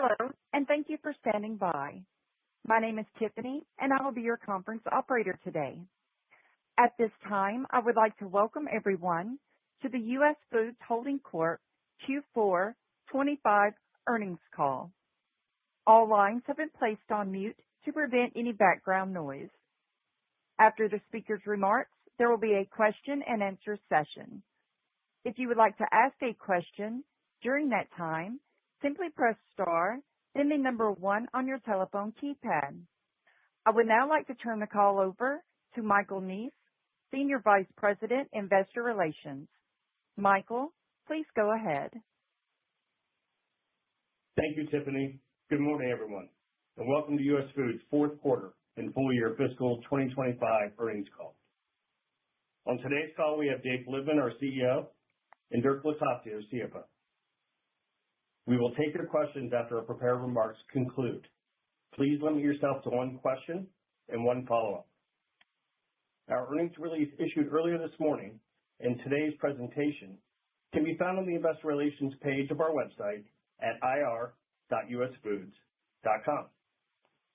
Hello, and thank you for standing by. My name is Tiffany, and I will be your conference operator today. At this time, I would like to welcome everyone to the US Foods Holding Corp. Q4 25 earnings call. All lines have been placed on mute to prevent any background noise. After the speaker's remarks, there will be a question and answer session. If you would like to ask a question during that time, simply press star, then the number 1 on your telephone keypad. I would now like to turn the call over to Michael Neese, Senior Vice President, Investor Relations. Michael, please go ahead. Thank you, Tiffany. Good morning, everyone, and welcome to US Foods' fourth quarter and full year fiscal 2025 earnings call. On today's call, we have Dave Flitman, our CEO, and Dirk Locascio, our CFO. We will take your questions after our prepared remarks conclude. Please limit yourself to one question and one follow-up. Our earnings release issued earlier this morning and today's presentation can be found on the Investor Relations page of our website at ir.usfoods.com.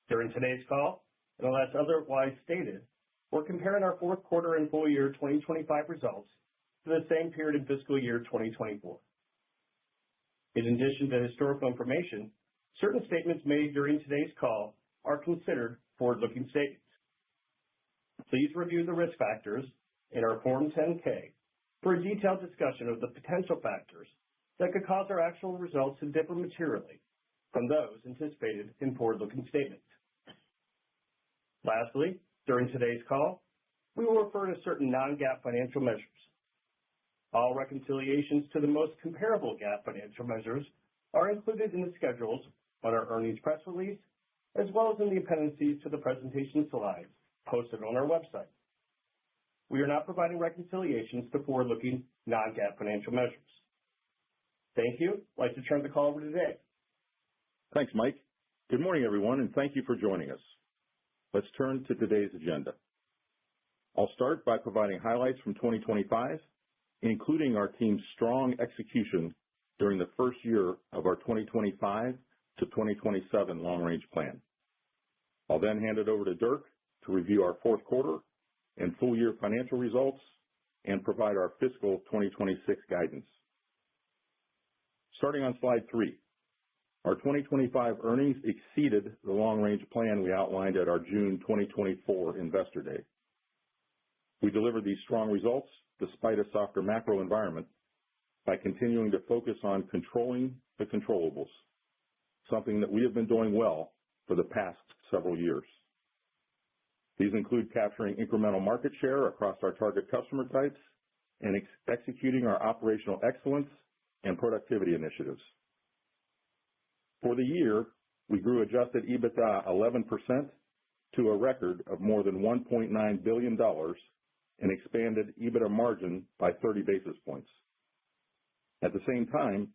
During today's call, unless otherwise stated, we're comparing our fourth quarter and full year 2025 results to the same period in fiscal year 2024. In addition to historical information, certain statements made during today's call are considered forward-looking statements. Please review the risk factors in our Form 10-K for a detailed discussion of the potential factors that could cause our actual results to differ materially from those anticipated in forward-looking statements. Lastly, during today's call, we will refer to certain non-GAAP financial measures. All reconciliations to the most comparable GAAP financial measures are included in the schedules on our earnings press release, as well as in the appendices to the presentation slides posted on our website. We are not providing reconciliations to forward-looking non-GAAP financial measures. Thank you. I'd like to turn the call over to Dave. Thanks, Mike. Good morning, everyone, and thank you for joining us. Let's turn to today's agenda. I'll start by providing highlights from 2025, including our team's strong execution during the first year of our 2025 to 2027 long-range plan. I'll then hand it over to Dirk to review our fourth quarter and full year financial results and provide our fiscal 2026 guidance. Starting on slide 3, our 2025 earnings exceeded the long-range plan we outlined at our June 2024 Investor Day. We delivered these strong results despite a softer macro environment by continuing to focus on controlling the controllables, something that we have been doing well for the past several years. These include capturing incremental market share across our target customer types and executing our operational excellence and productivity initiatives. For the year, we grew adjusted EBITDA 11% to a record of more than $1.9 billion and expanded EBITDA margin by 30 basis points. At the same time,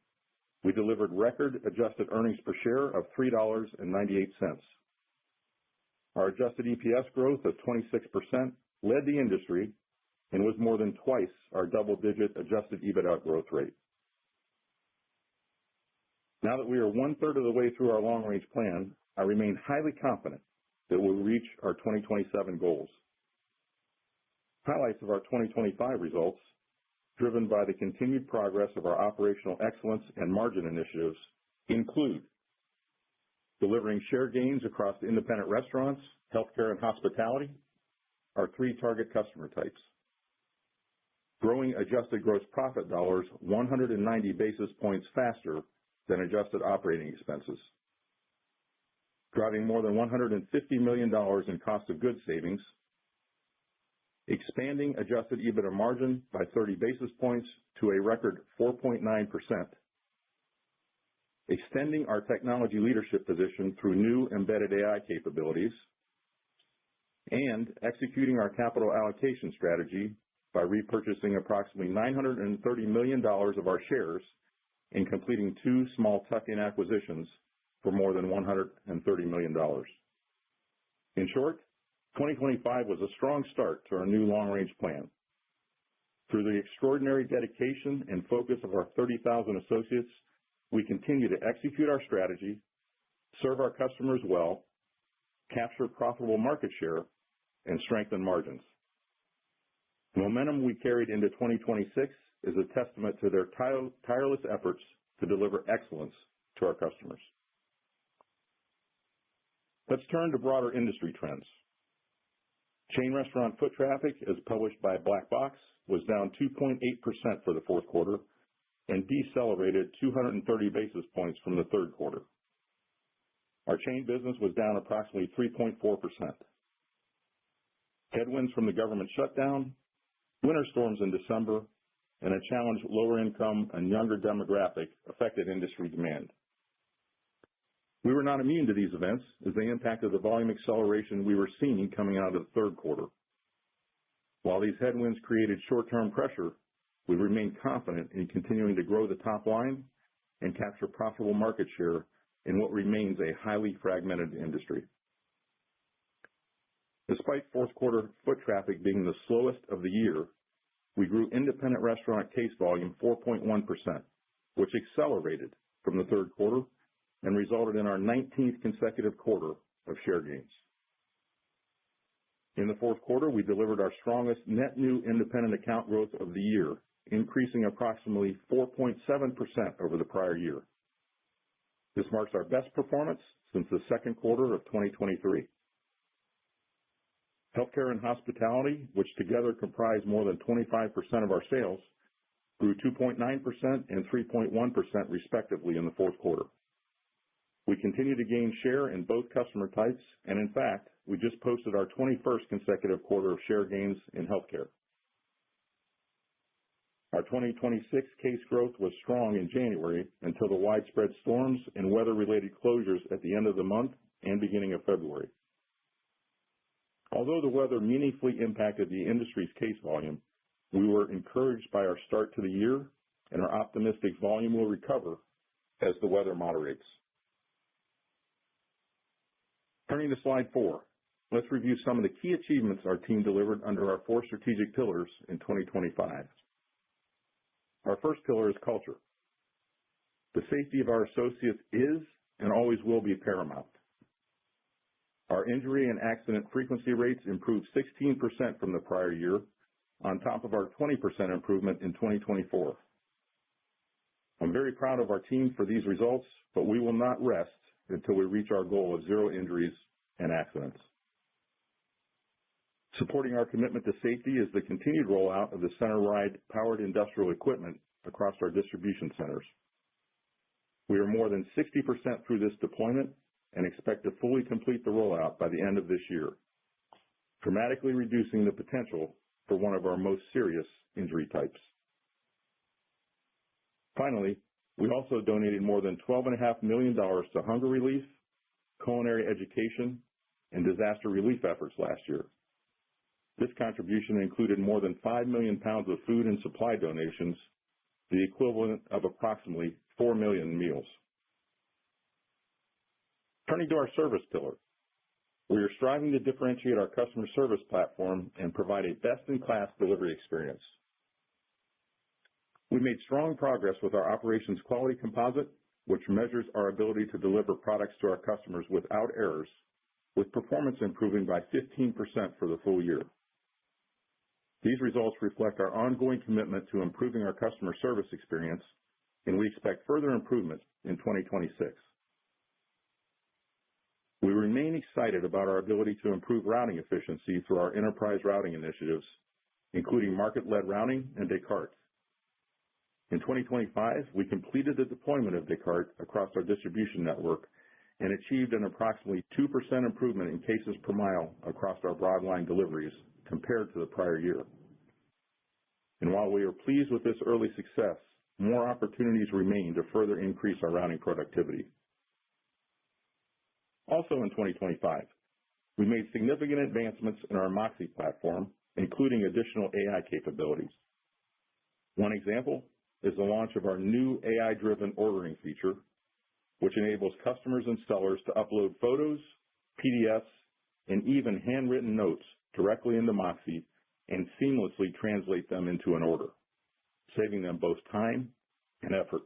we delivered record adjusted earnings per share of $3.98. Our adjusted EPS growth of 26% led the industry and was more than twice our double-digit adjusted EBITDA growth rate. Now that we are one-third of the way through our long-range plan, I remain highly confident that we'll reach our 2027 goals. Highlights of our 2025 results, driven by the continued progress of our operational excellence and margin initiatives, include delivering share gains across independent restaurants, healthcare, and hospitality, our 3 target customer types, growing adjusted gross profit dollars 190 basis points faster than adjusted operating expenses, driving more than $150 million in cost of goods savings, expanding adjusted EBITDA margin by 30 basis points to a record 4.9%, extending our technology leadership position through new embedded AI capabilities, and executing our capital allocation strategy by repurchasing approximately $930 million of our shares and completing 2 small tuck-in acquisitions for more than $130 million. In short, 2025 was a strong start to our new long-range plan. Through the extraordinary dedication and focus of our 30,000 associates, we continue to execute our strategy serve our customers well, capture profitable market share, and strengthen margins. The momentum we carried into 2026 is a testament to their tireless efforts to deliver excellence to our customers. Let's turn to broader industry trends. Chain restaurant foot traffic, as published by Black Box, was down 2.8% for the fourth quarter and decelerated 230 basis points from the third quarter. Our chain business was down approximately 3.4%. Headwinds from the government shutdown, winter storms in December, and a challenged lower income and younger demographic affected industry demand. We were not immune to these events as they impacted the volume acceleration we were seeing coming out of the third quarter. While these headwinds created short-term pressure, we remain confident in continuing to grow the top line and capture profitable market share in what remains a highly fragmented industry. Despite fourth quarter foot traffic being the slowest of the year, we grew independent restaurant case volume 4.1%, which accelerated from the third quarter and resulted in our 19th consecutive quarter of share gains. In the fourth quarter, we delivered our strongest net new independent account growth of the year, increasing approximately 4.7% over the prior year. This marks our best performance since the second quarter of 2023. Healthcare and hospitality, which together comprise more than 25% of our sales, grew 2.9% and 3.1% respectively in the fourth quarter. We continue to gain share in both customer types, and in fact, we just posted our 21st consecutive quarter of share gains in healthcare. Our 2026 case growth was strong in January until the widespread storms and weather-related closures at the end of the month and beginning of February. Although the weather meaningfully impacted the industry's case volume, we were encouraged by our start to the year and are optimistic volume will recover as the weather moderates. Turning to slide 4, let's review some of the key achievements our team delivered under our 4 strategic pillars in 2025. Our first pillar is culture. The safety of our associates is and always will be paramount. Our injury and accident frequency rates improved 16% from the prior year, on top of our 20% improvement in 2024. I'm very proud of our team for these results, but we will not rest until we reach our goal of 0 injuries and accidents. Supporting our commitment to safety is the continued rollout of the center-ride powered industrial equipment across our distribution centers. We are more than 60% through this deployment and expect to fully complete the rollout by the end of this year, dramatically reducing the potential for one of our most serious injury types. Finally, we also donated more than $12.5 million to hunger relief, culinary education, and disaster relief efforts last year. This contribution included more than 5 million pounds of food and supply donations, the equivalent of approximately 4 million meals. Turning to our service pillar, we are striving to differentiate our customer service platform and provide a best-in-class delivery experience. We made strong progress with our operations quality composite, which measures our ability to deliver products to our customers without errors, with performance improving by 15% for the full year. These results reflect our ongoing commitment to improving our customer service experience, and we expect further improvement in 2026. We remain excited about our ability to improve routing efficiency through our enterprise routing initiatives, including market-led routing and Descartes. In 2025, we completed the deployment of Descartes across our distribution network and achieved an approximately 2% improvement in cases per mile across our broadline deliveries compared to the prior year. And while we are pleased with this early success, more opportunities remain to further increase our routing productivity. Also in 2025, we made significant advancements in our Moxie platform, including additional AI capabilities. One example is the launch of our new AI-driven ordering feature, which enables customers and sellers to upload photos, PDFs, and even handwritten notes directly into Moxie and seamlessly translate them into an order, saving them both time and effort.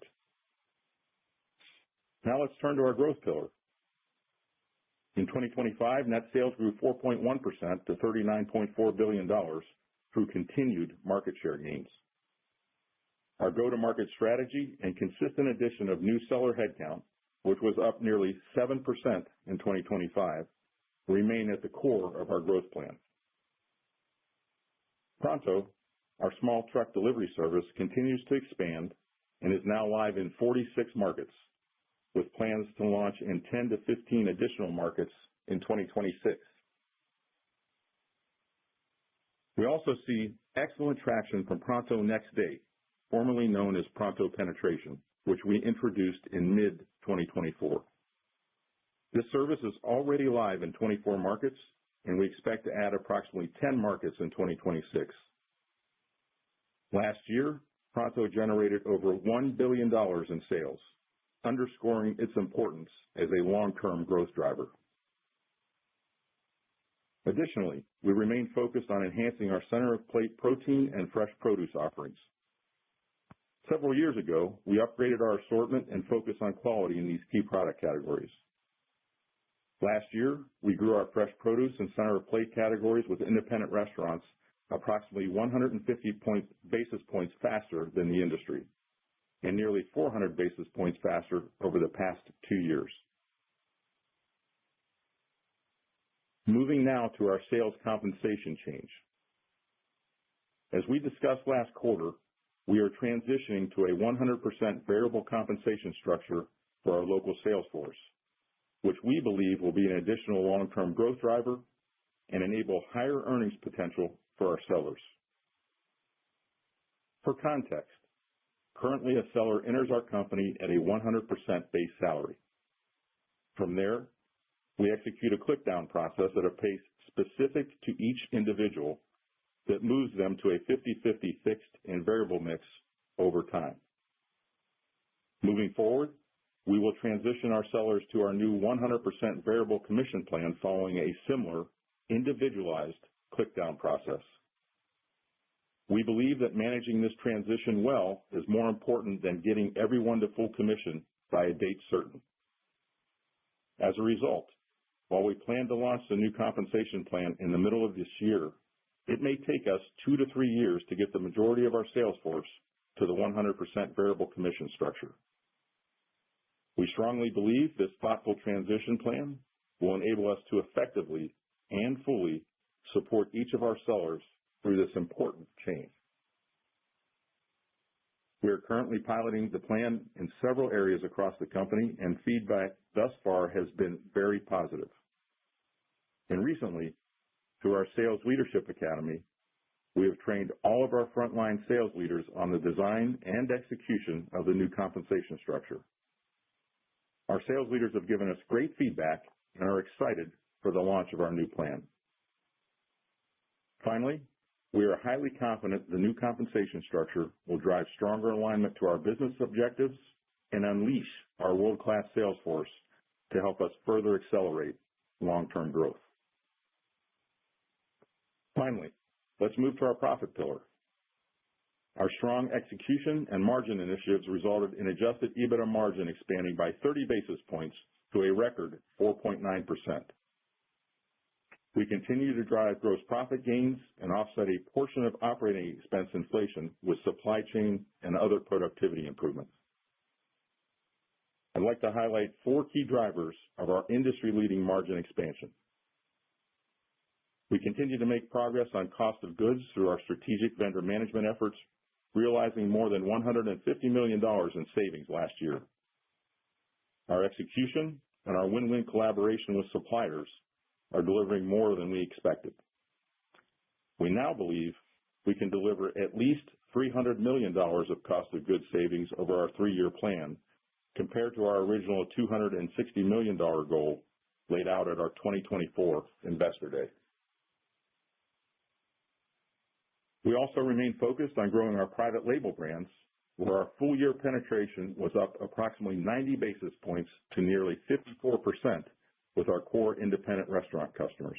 Now let's turn to our growth pillar, In 2025, net sales grew 4.1% to $39.4 billion through continued market share gains. Our go-to-market strategy and consistent addition of new seller headcount, which was up nearly 7% in 2025, remain at the core of our growth plan. Pronto, our small truck delivery service, continues to expand and is now live in 46 markets, with plans to launch in 10 to 15 additional markets in 2026. We also see excellent traction from Pronto Next Day, formerly known as Pronto Penetration, which we introduced in mid-2024. This service is already live in 24 markets, and we expect to add approximately 10 markets in 2026. Last year, Pronto generated over $1 billion in sales, underscoring its importance as a long-term growth driver. Additionally, we remain focused on enhancing our center-of-plate protein and fresh produce offerings. Several years ago, we upgraded our assortment and focus on quality in these key product categories. Last year, we grew our fresh produce and center-of-plate categories with independent restaurants approximately 150 basis points faster than the industry, and nearly 400 basis points faster over the past 2 years. Moving now to our sales compensation change. As we discussed last quarter, we are transitioning to a 100% variable compensation structure for our local sales force, which we believe will be an additional long-term growth driver and enable higher earnings potential for our sellers. For context, currently a seller enters our company at a 100% base salary. From there, we execute a click-down process at a pace specific to each individual that moves them to a 50-50 fixed and variable mix over time. Moving forward, we will transition our sellers to our new 100% variable commission plan following a similar individualized click-down process. We believe that managing this transition well is more important than getting everyone to full commission by a date certain. As a result, while we plan to launch the new compensation plan in the middle of this year, it may take us 2 to 3 years to get the majority of our sales force to the 100% variable commission structure. We strongly believe this thoughtful transition plan will enable us to effectively and fully support each of our sellers through this important change. We are currently piloting the plan in several areas across the company, and feedback thus far has been very positive. And recently, through our Sales Leadership Academy, we have trained all of our frontline sales leaders on the design and execution of the new compensation structure. Our sales leaders have given us great feedback and are excited for the launch of our new plan. Finally, we are highly confident the new compensation structure will drive stronger alignment to our business objectives and unleash our world-class sales force to help us further accelerate long-term growth. Finally, let's move to our profit pillar. Our strong execution and margin initiatives resulted in adjusted EBITDA margin expanding by 30 basis points to a record 4.9%. We continue to drive gross profit gains and offset a portion of operating expense inflation with supply chain and other productivity improvements. I'd like to highlight 4 key drivers of our industry-leading margin expansion. We continue to make progress on cost of goods through our strategic vendor management efforts, realizing more than $150 million in savings last year. Our execution and our win-win collaboration with suppliers are delivering more than we expected. We now believe we can deliver at least $300 million of cost of goods savings over our 3-year plan, compared to our original $260 million goal laid out at our 2024 Investor Day. We also remain focused on growing our private label brands, where our full-year penetration was up approximately 90 basis points to nearly 54% with our core independent restaurant customers.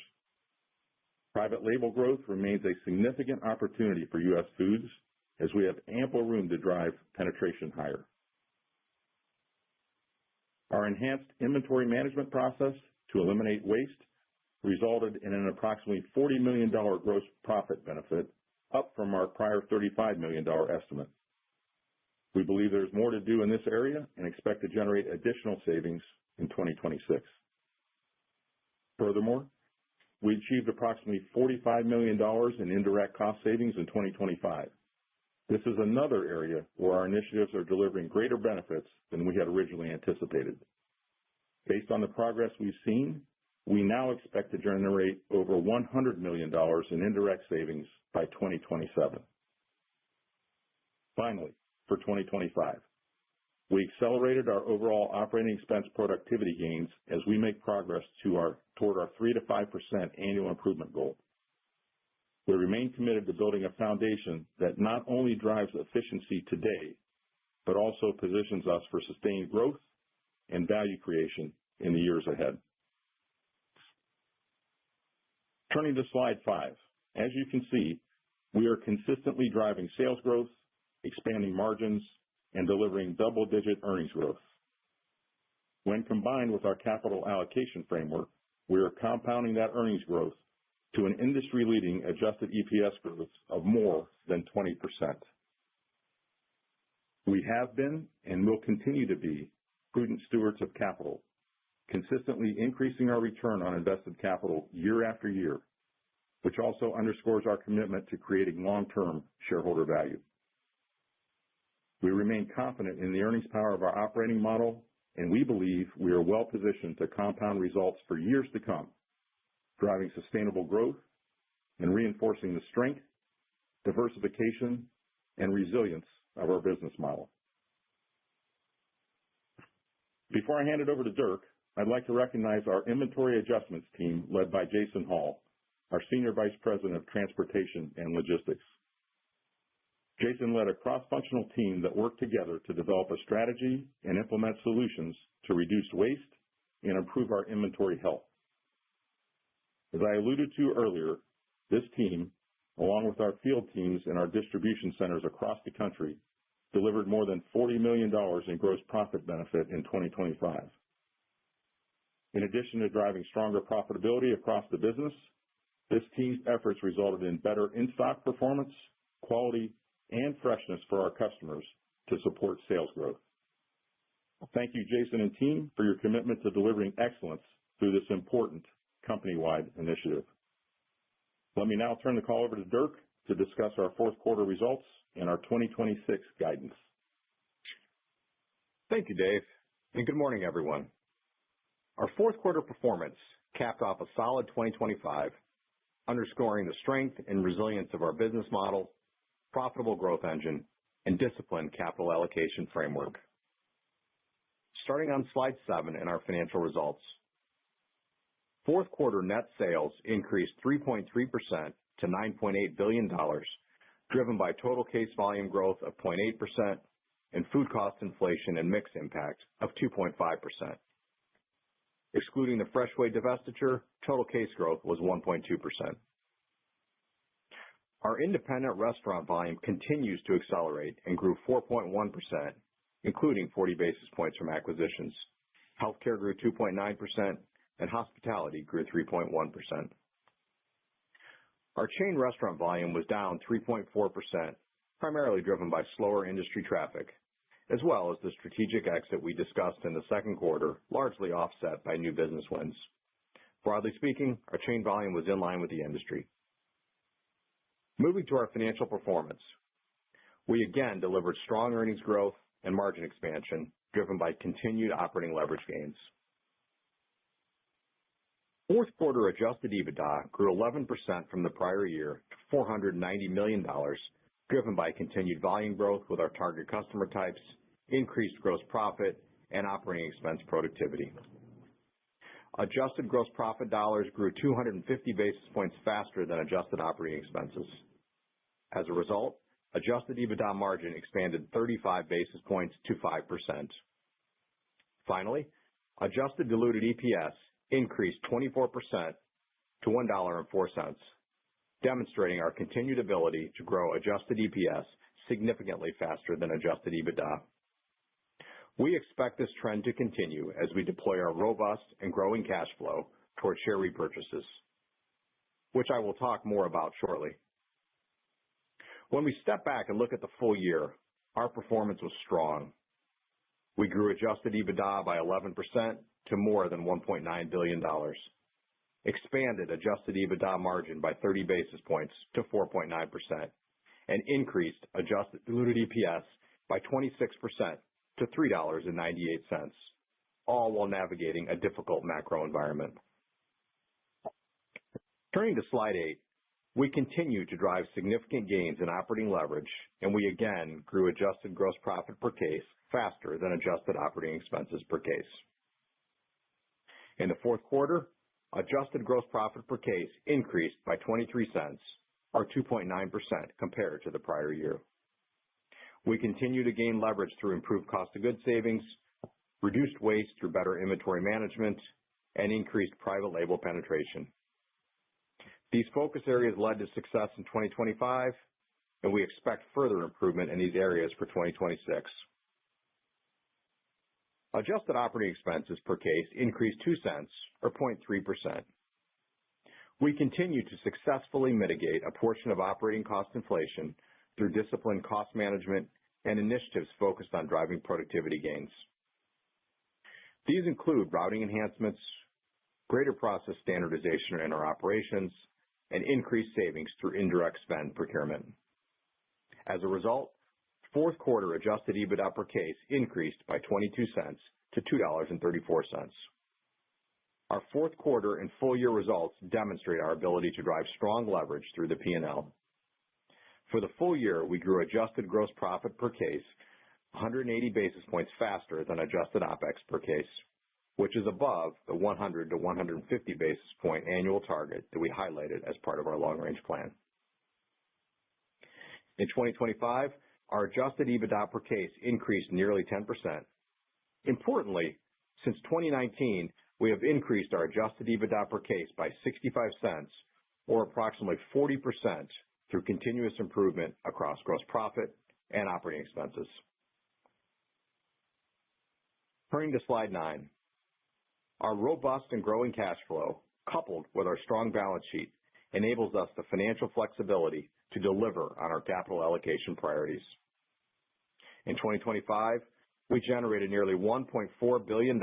Private label growth remains a significant opportunity for U.S. Foods, as we have ample room to drive penetration higher. Our enhanced inventory management process to eliminate waste resulted in an approximately $40 million gross profit benefit, up from our prior $35 million estimate. We believe there's more to do in this area and expect to generate additional savings in 2026. Furthermore, we achieved approximately $45 million in indirect cost savings in 2025. This is another area where our initiatives are delivering greater benefits than we had originally anticipated. Based on the progress we've seen, we now expect to generate over $100 million in indirect savings by 2027. Finally, for 2025, we accelerated our overall operating expense productivity gains as we make progress toward our 3 to 5% annual improvement goal. We remain committed to building a foundation that not only drives efficiency today, but also positions us for sustained growth and value creation in the years ahead. Turning to slide 5, as you can see, we are consistently driving sales growth, expanding margins, and delivering double-digit earnings growth. When combined with our capital allocation framework, we are compounding that earnings growth to an industry-leading adjusted EPS growth of more than 20%. We have been and will continue to be prudent stewards of capital, consistently increasing our return on invested capital year after year, which also underscores our commitment to creating long-term shareholder value. We remain confident in the earnings power of our operating model, and we believe we are well positioned to compound results for years to come, driving sustainable growth and reinforcing the strength, diversification, and resilience of our business model. Before I hand it over to Dirk, I'd like to recognize our inventory adjustments team led by Jason Hall, our Senior Vice President of Transportation and Logistics. Jason led a cross-functional team that worked together to develop a strategy and implement solutions to reduce waste and improve our inventory health. As I alluded to earlier, this team, along with our field teams and our distribution centers across the country, delivered more than $40 million in gross profit benefit in 2025. In addition to driving stronger profitability across the business, this team's efforts resulted in better in-stock performance, quality, and freshness for our customers to support sales growth. Thank you, Jason and team, for your commitment to delivering excellence through this important company-wide initiative. Let me now turn the call over to Dirk to discuss our fourth quarter results and our 2026 guidance. Thank you, Dave, and good morning, everyone. Our fourth quarter performance capped off a solid 2025, underscoring the strength and resilience of our business model, profitable growth engine, and disciplined capital allocation framework. Starting on slide 7 in our financial results. Fourth quarter net sales increased 3.3% to $9.8 billion, driven by total case volume growth of 0.8% and food cost inflation and mix impact of 2.5%. Excluding the Freshway divestiture, total case growth was 1.2%. Our independent restaurant volume continues to accelerate and grew 4.1%, including 40 basis points from acquisitions. Healthcare grew 2.9%, and hospitality grew 3.1%. Our chain restaurant volume was down 3.4%, primarily driven by slower industry traffic, as well as the strategic exit we discussed in the second quarter, largely offset by new business wins. Broadly speaking, our chain volume was in line with the industry. Moving to our financial performance. We again delivered strong earnings growth and margin expansion, driven by continued operating leverage gains. Fourth quarter adjusted EBITDA grew 11% from the prior year to $490 million, driven by continued volume growth with our target customer types, increased gross profit, and operating expense productivity. Adjusted gross profit dollars grew 250 basis points faster than adjusted operating expenses. As a result, adjusted EBITDA margin expanded 35 basis points to 5%. Finally, adjusted diluted EPS increased 24% to $1.04, demonstrating our continued ability to grow adjusted EPS significantly faster than adjusted EBITDA. We expect this trend to continue as we deploy our robust and growing cash flow toward share repurchases, which I will talk more about shortly. When we step back and look at the full year, our performance was strong. We grew adjusted EBITDA by 11% to more than $1.9 billion, expanded adjusted EBITDA margin by 30 basis points to 4.9%, and increased adjusted diluted EPS by 26% to $3.98, all while navigating a difficult macro environment. Turning to slide 8, we continue to drive significant gains in operating leverage, and we again grew adjusted gross profit per case faster than adjusted operating expenses per case. In the fourth quarter, adjusted gross profit per case increased by 23 cents, or 2.9% compared to the prior year. We continue to gain leverage through improved cost of goods savings, reduced waste through better inventory management, and increased private label penetration. These focus areas led to success in 2025, and we expect further improvement in these areas for 2026. Adjusted operating expenses per case increased 2 cents, or 0.3%. We continue to successfully mitigate a portion of operating cost inflation through disciplined cost management and initiatives focused on driving productivity gains. These include routing enhancements, greater process standardization in our operations, and increased savings through indirect spend procurement. As a result, fourth quarter adjusted EBITDA per case increased by 22 cents to $2.34. Our fourth quarter and full year results demonstrate our ability to drive strong leverage through the P&L. For the full year, we grew adjusted gross profit per case 180 basis points faster than adjusted OpEx per case, which is above the 100 to 150 basis point annual target that we highlighted as part of our long-range plan. In 2025, our adjusted EBITDA per case increased nearly 10%. Importantly, since 2019, we have increased our adjusted EBITDA per case by 65 cents, or approximately 40%, through continuous improvement across gross profit and operating expenses. Turning to slide 9. Our robust and growing cash flow, coupled with our strong balance sheet, enables us the financial flexibility to deliver on our capital allocation priorities. In 2025, we generated nearly $1.4 billion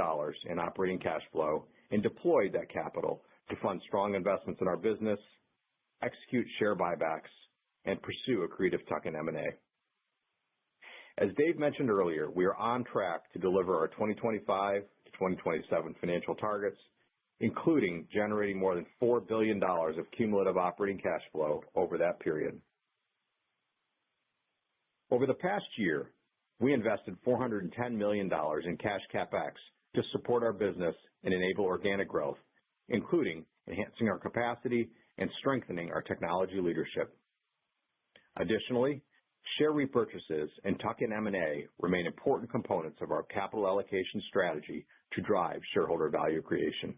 in operating cash flow and deployed that capital to fund strong investments in our business, execute share buybacks, and pursue accretive tuck-in M&A. As Dave mentioned earlier, we are on track to deliver our 2025 to 2027 financial targets, including generating more than $4 billion of cumulative operating cash flow over that period. Over the past year, we invested $410 million in cash CapEx to support our business and enable organic growth, including enhancing our capacity and strengthening our technology leadership. Additionally, share repurchases and tuck-in M&A remain important components of our capital allocation strategy to drive shareholder value creation.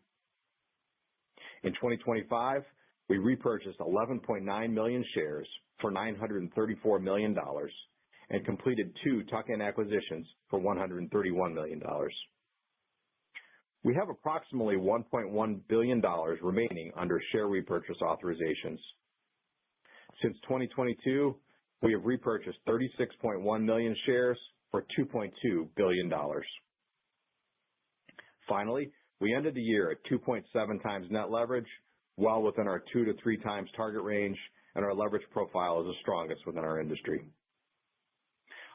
In 2025, we repurchased 11.9 million shares for $934 million and completed 2 tuck-in acquisitions for $131 million. We have approximately $1.1 billion remaining under share repurchase authorizations. Since 2022, we have repurchased 36.1 million shares for $2.2 billion. Finally, we ended the year at 2.7 times net leverage, well within our 2 to 3 times target range, and our leverage profile is the strongest within our industry.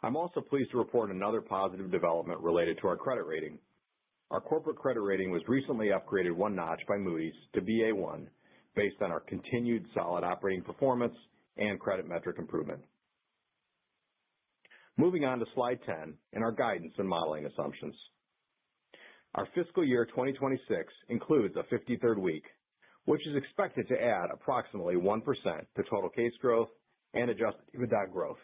I'm also pleased to report another positive development related to our credit rating. Our corporate credit rating was recently upgraded 1 notch by Moody's to Ba1 based on our continued solid operating performance and credit metric improvement. Moving on to slide 10 and our guidance and modeling assumptions. Our fiscal year 2026 includes a 53rd week, which is expected to add approximately 1% to total case growth and adjusted EBITDA growth.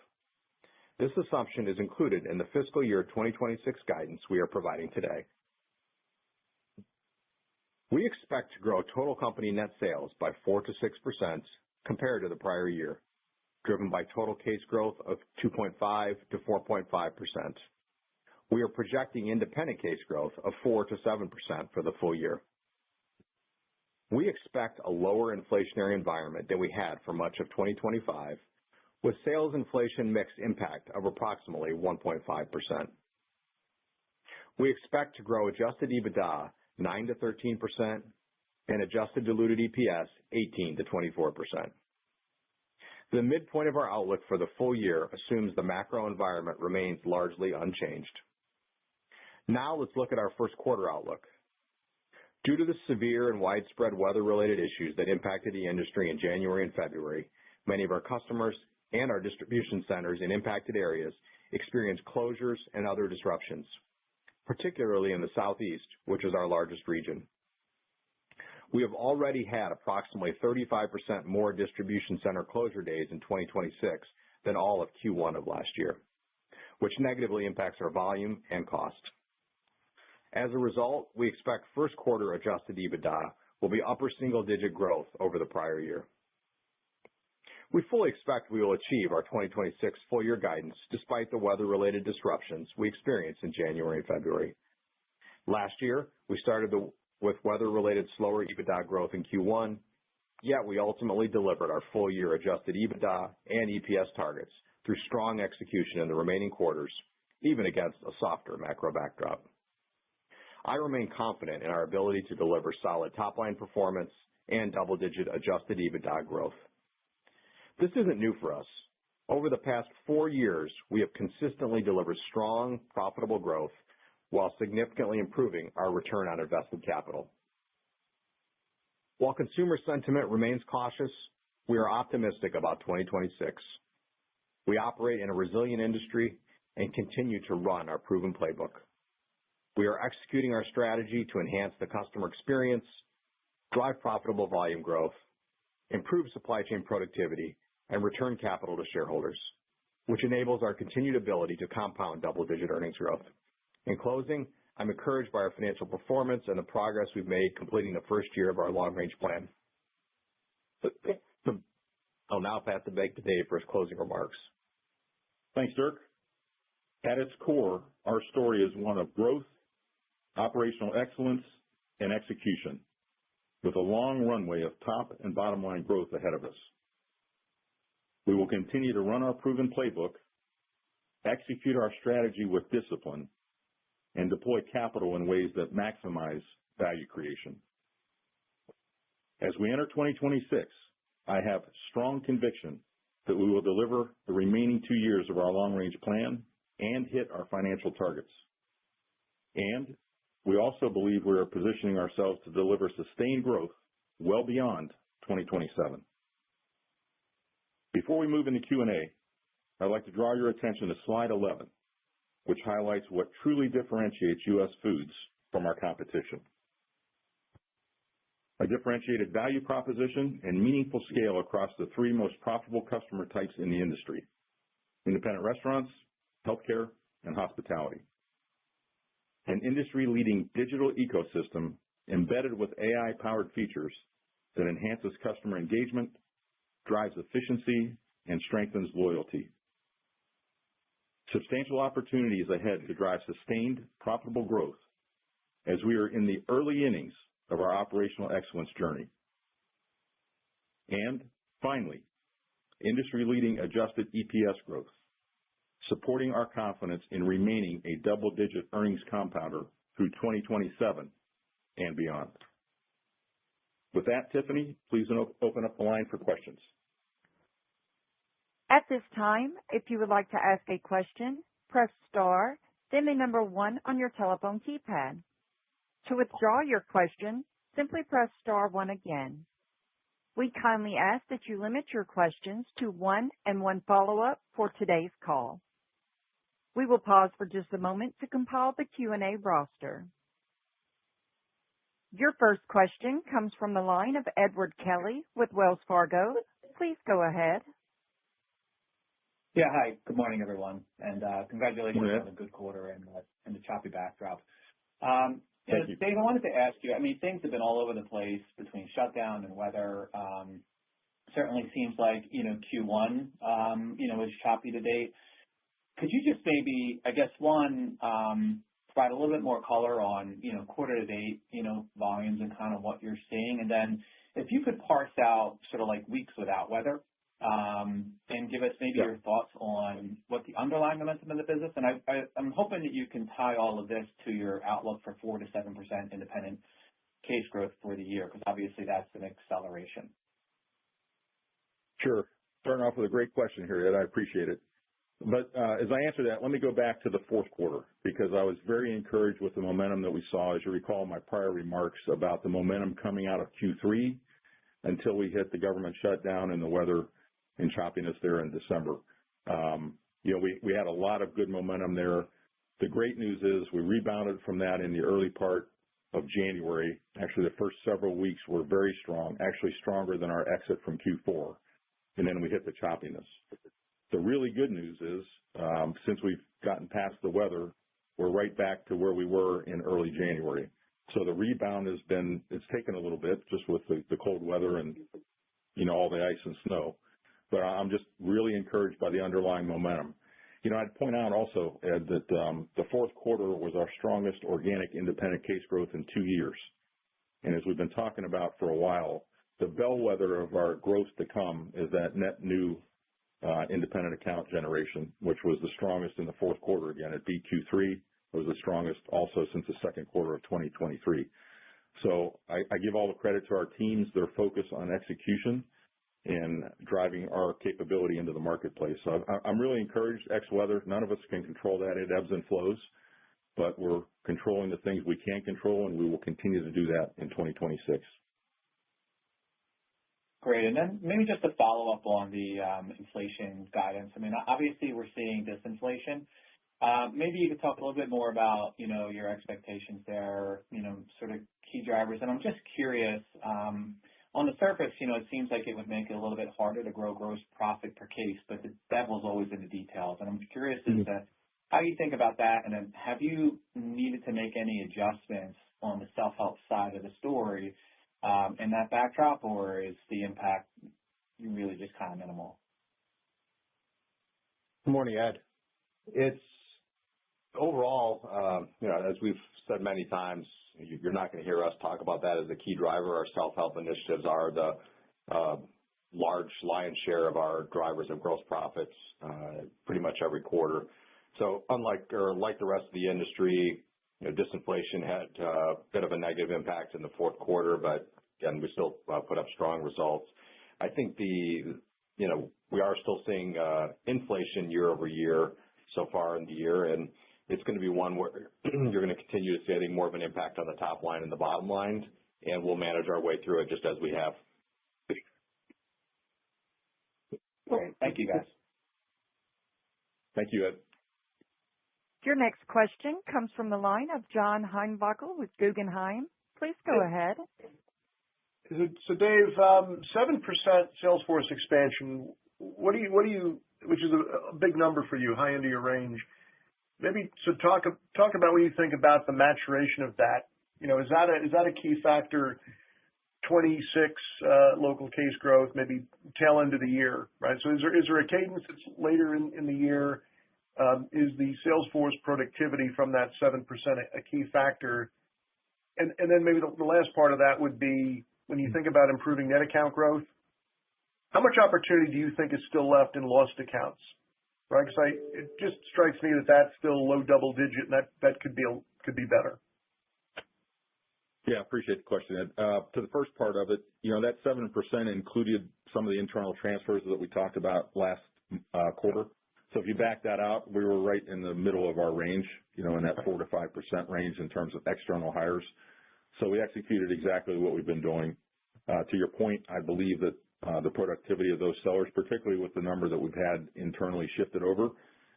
This assumption is included in the fiscal year 2026 guidance we are providing today. We expect to grow total company net sales by 4 to 6% compared to the prior year, driven by total case growth of 2.5 to 4.5%. We are projecting independent case growth of 4 to 7% for the full year. We expect a lower inflationary environment than we had for much of 2025, with sales inflation mix impact of approximately 1.5%. We expect to grow adjusted EBITDA 9 to 13% and adjusted diluted EPS 18 to 24%. The midpoint of our outlook for the full year assumes the macro environment remains largely unchanged. Now let's look at our first quarter outlook. Due to the severe and widespread weather-related issues that impacted the industry in January and February, many of our customers and our distribution centers in impacted areas experienced closures and other disruptions, particularly in the Southeast, which is our largest region. We have already had approximately 35% more distribution center closure days in 2026 than all of Q1 of last year, which negatively impacts our volume and cost. As a result, we expect first quarter adjusted EBITDA will be upper single-digit growth over the prior year. We fully expect we will achieve our 2026 full-year guidance despite the weather-related disruptions we experienced in January and February. Last year, we started with weather-related slower EBITDA growth in Q1, yet we ultimately delivered our full-year adjusted EBITDA and EPS targets through strong execution in the remaining quarters, even against a softer macro backdrop. I remain confident in our ability to deliver solid top-line performance and double-digit adjusted EBITDA growth. This isn't new for us. Over the past 4 years, we have consistently delivered strong, profitable growth while significantly improving our return on invested capital. While consumer sentiment remains cautious, we are optimistic about 2026. We operate in a resilient industry and continue to run our proven playbook. We are executing our strategy to enhance the customer experience, drive profitable volume growth, improve supply chain productivity, and return capital to shareholders, which enables our continued ability to compound double-digit earnings growth. In closing, I'm encouraged by our financial performance and the progress we've made completing the first year of our long-range plan. I'll now pass it back to Dave for his closing remarks. Thanks, Dirk. At its core, our story is one of growth, operational excellence, and execution, with a long runway of top and bottom line growth ahead of us. We will continue to run our proven playbook, execute our strategy with discipline, and deploy capital in ways that maximize value creation. As we enter 2026, I have strong conviction that we will deliver the remaining 2 years of our long-range plan and hit our financial targets. And we also believe we are positioning ourselves to deliver sustained growth well beyond 2027. Before we move into Q&A, I'd like to draw your attention to slide 11, which highlights what truly differentiates US Foods from our competition. A differentiated value proposition and meaningful scale across the 3 most profitable customer types in the industry: independent restaurants, healthcare, and hospitality. An industry-leading digital ecosystem embedded with AI-powered features that enhances customer engagement, drives efficiency, and strengthens loyalty. Substantial opportunities ahead to drive sustained, profitable growth as we are in the early innings of our operational excellence journey. And finally, industry-leading adjusted EPS growth, supporting our confidence in remaining a double-digit earnings compounder through 2027 and beyond. With that, Tiffany, please open up the line for questions. At this time, if you would like to ask a question, press star, then the number 1 on your telephone keypad. To withdraw your question, simply press star 1 again. We kindly ask that you limit your questions to 1 and 1 follow-up for today's call. We will pause for just a moment to compile the Q&A roster. Your first question comes from the line of Edward Kelly with Wells Fargo. Please go ahead. Yeah, hi. Good morning, everyone, and congratulations on a good quarter and the choppy backdrop. Thank you. Dave, I wanted to ask you, I mean, things have been all over the place between shutdown and weather. Certainly seems like, Q1, is choppy to date. Could you just maybe, I guess, one, provide a little bit more color on, quarter to date, volumes and kind of what you're seeing? And then if you could parse out sort of like weeks without weather, and give us maybe your thoughts on what the underlying momentum of the business. And I'm hoping that you can tie all of this to your outlook for 4 to 7% independent case growth for the year, because obviously that's an acceleration. Sure. Starting off with a great question here, Ed. I appreciate it. But as I answer that, let me go back to the fourth quarter, because I was very encouraged with the momentum that we saw. As you recall, my prior remarks about the momentum coming out of Q3 until we hit the government shutdown and the weather and choppiness there in December. We had a lot of good momentum there. The great news is we rebounded from that in the early part of January. Actually, the first several weeks were very strong, actually stronger than our exit from Q4. And then we hit the choppiness. The really good news is, since we've gotten past the weather, we're right back to where we were in early January. So the rebound it's taken a little bit just with the cold weather and, all the ice and snow. But I'm just really encouraged by the underlying momentum. I'd point out also, Ed, that the fourth quarter was our strongest organic independent case growth in 2 years. And as we've been talking about for a while, the bellwether of our growth to come is that net new independent account generation, which was the strongest in the fourth quarter. Again, it beat Q3. It was the strongest also since the second quarter of 2023. So I give all the credit to our teams, their focus on execution and driving our capability into the marketplace. So I'm really encouraged. Ex-weather, none of us can control that. It ebbs and flows, but we're controlling the things we can control, and we will continue to do that in 2026. Great. And then maybe just to follow up on the inflation guidance. I mean, obviously we're seeing disinflation. Maybe you could talk a little bit more about, your expectations there, sort of key drivers. And I'm just curious, on the surface, it seems like it would make it a little bit harder to grow gross profit per case, but the devil's always in the details. And I'm curious as to how you think about that. And then have you needed to make any adjustments on the self-help side of the story in that backdrop, or is the impact really just kind of minimal? Good morning, Ed. It's overall, as we've said many times, you're not going to hear us talk about that as a key driver. Our self-help initiatives are the large lion's share of our drivers of gross profits pretty much every quarter. So like the rest of the industry, disinflation had a bit of a negative impact in the fourth quarter, but again, we still put up strong results. I think we are still seeing inflation year over year so far in the year, and it's going to be one where you're going to continue to see, I think, more of an impact on the top line and the bottom line, and we'll manage our way through it just as we have. Great. Thank you, guys. Thank you, Ed. Your next question comes from the line of John Heinbockel with Guggenheim. Please go ahead. So Dave, 7% sales force expansion, which is a big number for you, high end of your range. Maybe so talk about what you think about the maturation of that. Is that a key factor? 26 local case growth, maybe tail end of the year, right? So is there a cadence that's later in the year? Is the sales force productivity from that 7% a key factor? And then maybe the last part of that would be when you think about improving net account growth, how much opportunity do you think is still left in lost accounts? Right? Because it just strikes me that that's still low double digit, and that could be better. Yeah, appreciate the question, Ed. To the first part of it, that 7% included some of the internal transfers that we talked about last quarter. So if you back that out, we were right in the middle of our range, in that 4 to 5% range in terms of external hires. So we executed exactly what we've been doing. To your point, I believe that the productivity of those sellers, particularly with the number that we've had internally shifted over,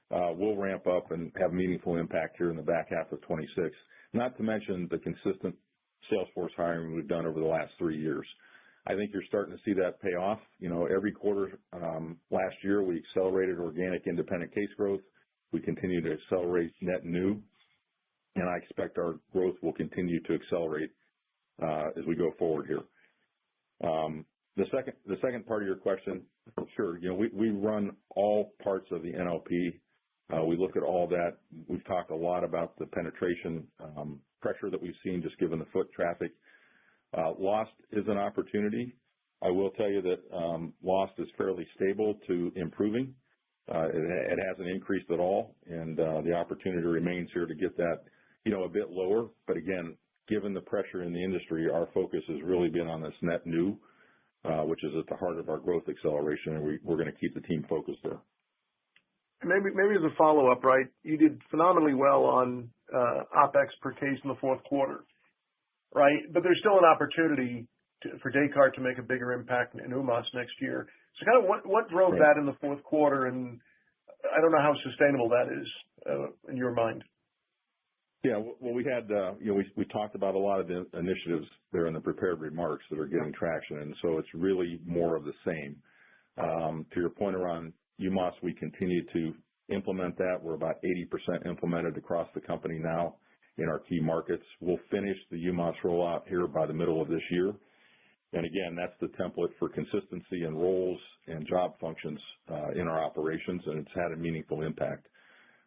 will ramp up and have meaningful impact here in the back half of 26. Not to mention the consistent sales force hiring we've done over the last 3 years. I think you're starting to see that pay off. Every quarter last year, we accelerated organic independent case growth. We continue to accelerate net new, and I expect our growth will continue to accelerate as we go forward here. The second part of your question, sure, we run all parts of the NLP We look at all that. We've talked a lot about the penetration pressure that we've seen just given the foot traffic. Lost is an opportunity. I will tell you that lost is fairly stable to improving. It hasn't increased at all, and the opportunity remains here to get that, a bit lower. But again, given the pressure in the industry, our focus has really been on this net new, which is at the heart of our growth acceleration, and we're going to keep the team focused there. Maybe as a follow-up, right, you did phenomenally well on OpEx per case in the fourth quarter, right? But there's still an opportunity for Descartes to make a bigger impact in UMAS next year. So kind of what drove that in the fourth quarter, and I don't know how sustainable that is in your mind. Yeah, well, we had, we talked about a lot of the initiatives there in the prepared remarks that are getting traction, and so it's really more of the same. To your point around UMAS, we continue to implement that. We're about 80% implemented across the company now in our key markets. We'll finish the UMAS rollout here by the middle of this year. And again, that's the template for consistency in roles and job functions in our operations, and it's had a meaningful impact.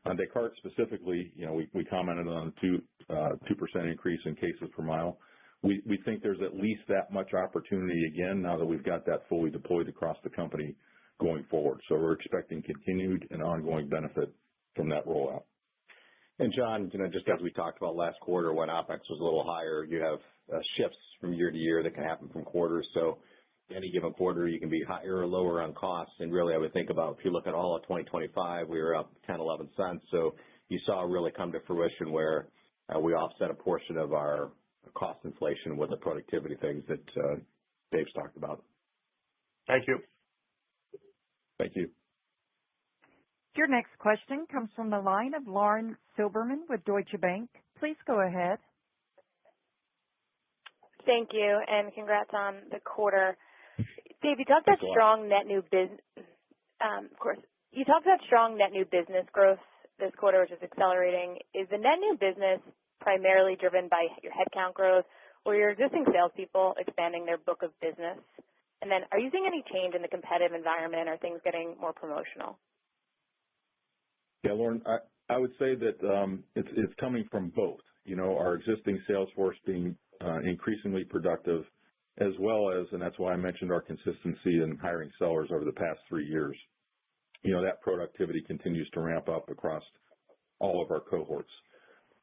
On Descartes specifically, we commented on a 2% increase in cases per mile. We think there's at least that much opportunity again now that we've got that fully deployed across the company going forward. So we're expecting continued and ongoing benefit from that rollout. And John, just as we talked about last quarter when OpEx was a little higher, you have shifts from year to year that can happen from quarters. So any given quarter, you can be higher or lower on costs. And really, I would think about if you look at all of 2025, we were up 10, 11 cents. So you saw it really come to fruition where we offset a portion of our cost inflation with the productivity things that Dave's talked about. Thank you. Thank you. Your next question comes from the line of Lauren Silberman with Deutsche Bank. Please go ahead. Thank you, and congrats on the quarter. Dave, you talked about strong net new business. Of course, you talked about strong net new business growth this quarter, which is accelerating. Is the net new business primarily driven by your headcount growth, or your existing salespeople expanding their book of business? And then, are you seeing any change in the competitive environment, or things getting more promotional? Yeah, Lauren, I would say that it's coming from both. Our existing sales force being increasingly productive, as well as, and that's why I mentioned our consistency in hiring sellers over the past 3 years. That productivity continues to ramp up across all of our cohorts.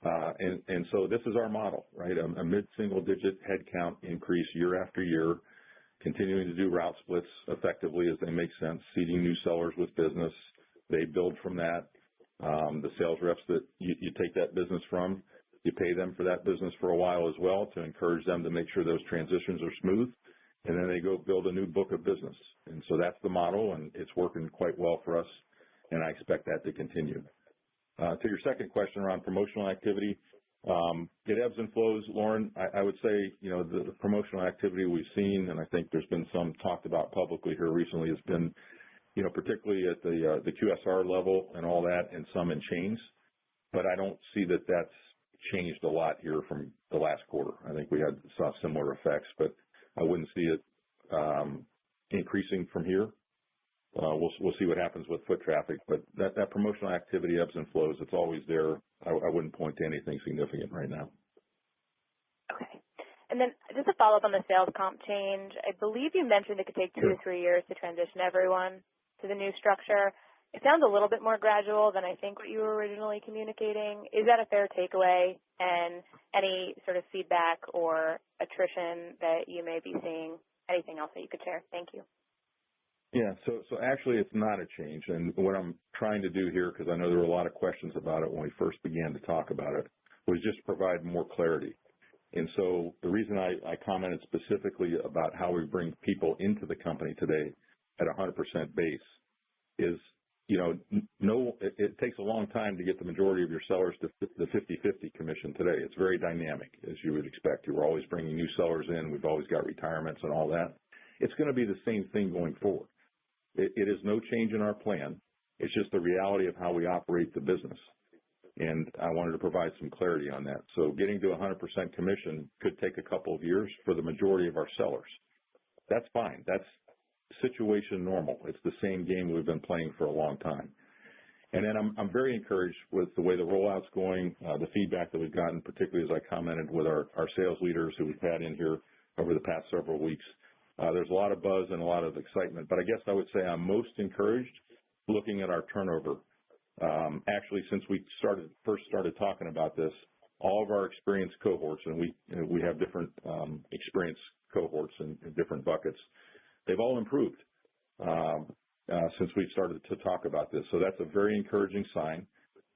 And so this is our model, right? A mid-single-digit headcount increase year after year, continuing to do route splits effectively as they make sense, seeding new sellers with business. They build from that. The sales reps that you take that business from, you pay them for that business for a while as well to encourage them to make sure those transitions are smooth, and then they go build a new book of business. And so that's the model, and it's working quite well for us, and I expect that to continue. To your second question around promotional activity, it ebbs and flows, Lauren. I would say, the promotional activity we've seen, and I think there's been some talked about publicly here recently, has been, particularly at the QSR level and all that, and some in chains. But I don't see that that's changed a lot here from the last quarter. I think we saw similar effects, but I wouldn't see it increasing from here. We'll see what happens with foot traffic, but that promotional activity ebbs and flows. It's always there. I wouldn't point to anything significant right now. Okay. And then just a follow-up on the sales comp change. I believe you mentioned it could take 2 to 3 years to transition everyone to the new structure. It sounds a little bit more gradual than I think what you were originally communicating. Is that a fair takeaway? And any sort of feedback or attrition that you may be seeing? Anything else that you could share? Thank you. Yeah, so actually it's not a change. And what I'm trying to do here, because I know there were a lot of questions about it when we first began to talk about it, was just provide more clarity. And so the reason I commented specifically about how we bring people into the company today at 100% base is, it takes a long time to get the majority of your sellers to the 50-50 commission today. It's very dynamic, as you would expect. We're always bringing new sellers in. We've always got retirements and all that. It's going to be the same thing going forward. It is no change in our plan. It's just the reality of how we operate the business. And I wanted to provide some clarity on that. So getting to 100% commission could take a couple of years for the majority of our sellers. That's fine. That's situation normal. It's the same game we've been playing for a long time. And then I'm very encouraged with the way the rollout's going, the feedback that we've gotten, particularly as I commented with our sales leaders who we've had in here over the past several weeks. There's a lot of buzz and a lot of excitement, but I guess I would say I'm most encouraged looking at our turnover. Actually, since we first started talking about this, all of our experienced cohorts, and we have different experienced cohorts in different buckets, they've all improved since we've started to talk about this. So that's a very encouraging sign,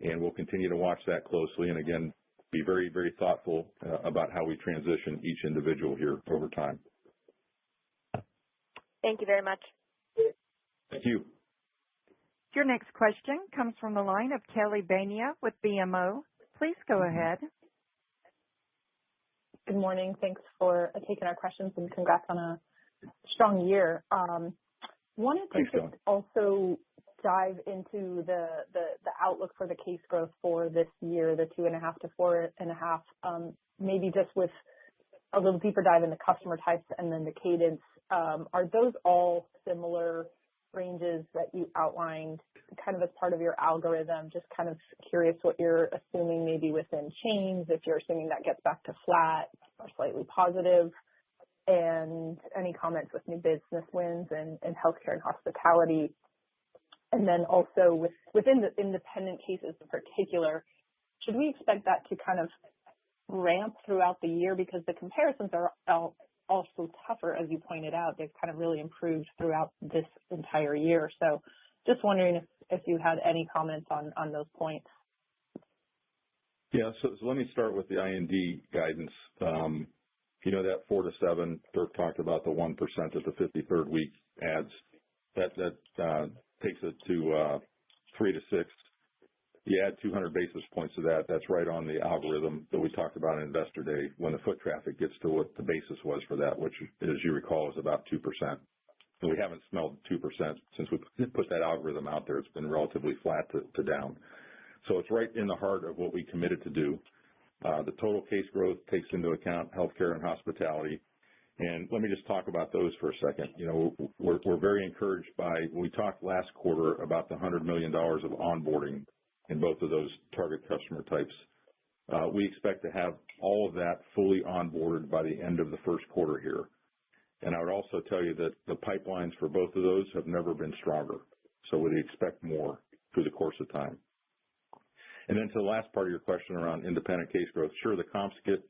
and we'll continue to watch that closely and, again, be very, very thoughtful about how we transition each individual here over time. Thank you very much. Thank you. Your next question comes from the line of Kelly Bania with BMO. Please go ahead. Good morning. Thanks for taking our questions, and congrats on a strong year. Wanted to just also dive into the outlook for the case growth for this year, the 2.5 to 4.5, maybe just with a little deeper dive in the customer types and then the cadence. Are those all similar ranges that you outlined kind of as part of your algorithm? Just kind of curious what you're assuming maybe within chains, if you're assuming that gets back to flat or slightly positive, and any comments with new business wins and healthcare and hospitality. And then also within the independent cases in particular, should we expect that to kind of ramp throughout the year? Because the comparisons are also tougher, as you pointed out. They've kind of really improved throughout this entire year. So just wondering if you had any comments on those points. Yeah, so let me start with the IND guidance. That 4 to 7, Dirk talked about the 1% at the 53rd week adds. That takes it to 3 to 6. You add 200 basis points to that. That's right on the algorithm that we talked about on Investor Day when the foot traffic gets to what the basis was for that, which, as you recall, is about 2%. And we haven't smelled 2% since we put that algorithm out there. It's been relatively flat to down. So it's right in the heart of what we committed to do. The total case growth takes into account healthcare and hospitality. And let me just talk about those for a second. We're very encouraged by, we talked last quarter about the $100 million of onboarding in both of those target customer types. We expect to have all of that fully onboarded by the end of the first quarter here. And I would also tell you that the pipelines for both of those have never been stronger. So we expect more through the course of time. And then to the last part of your question around independent case growth, sure, the comps get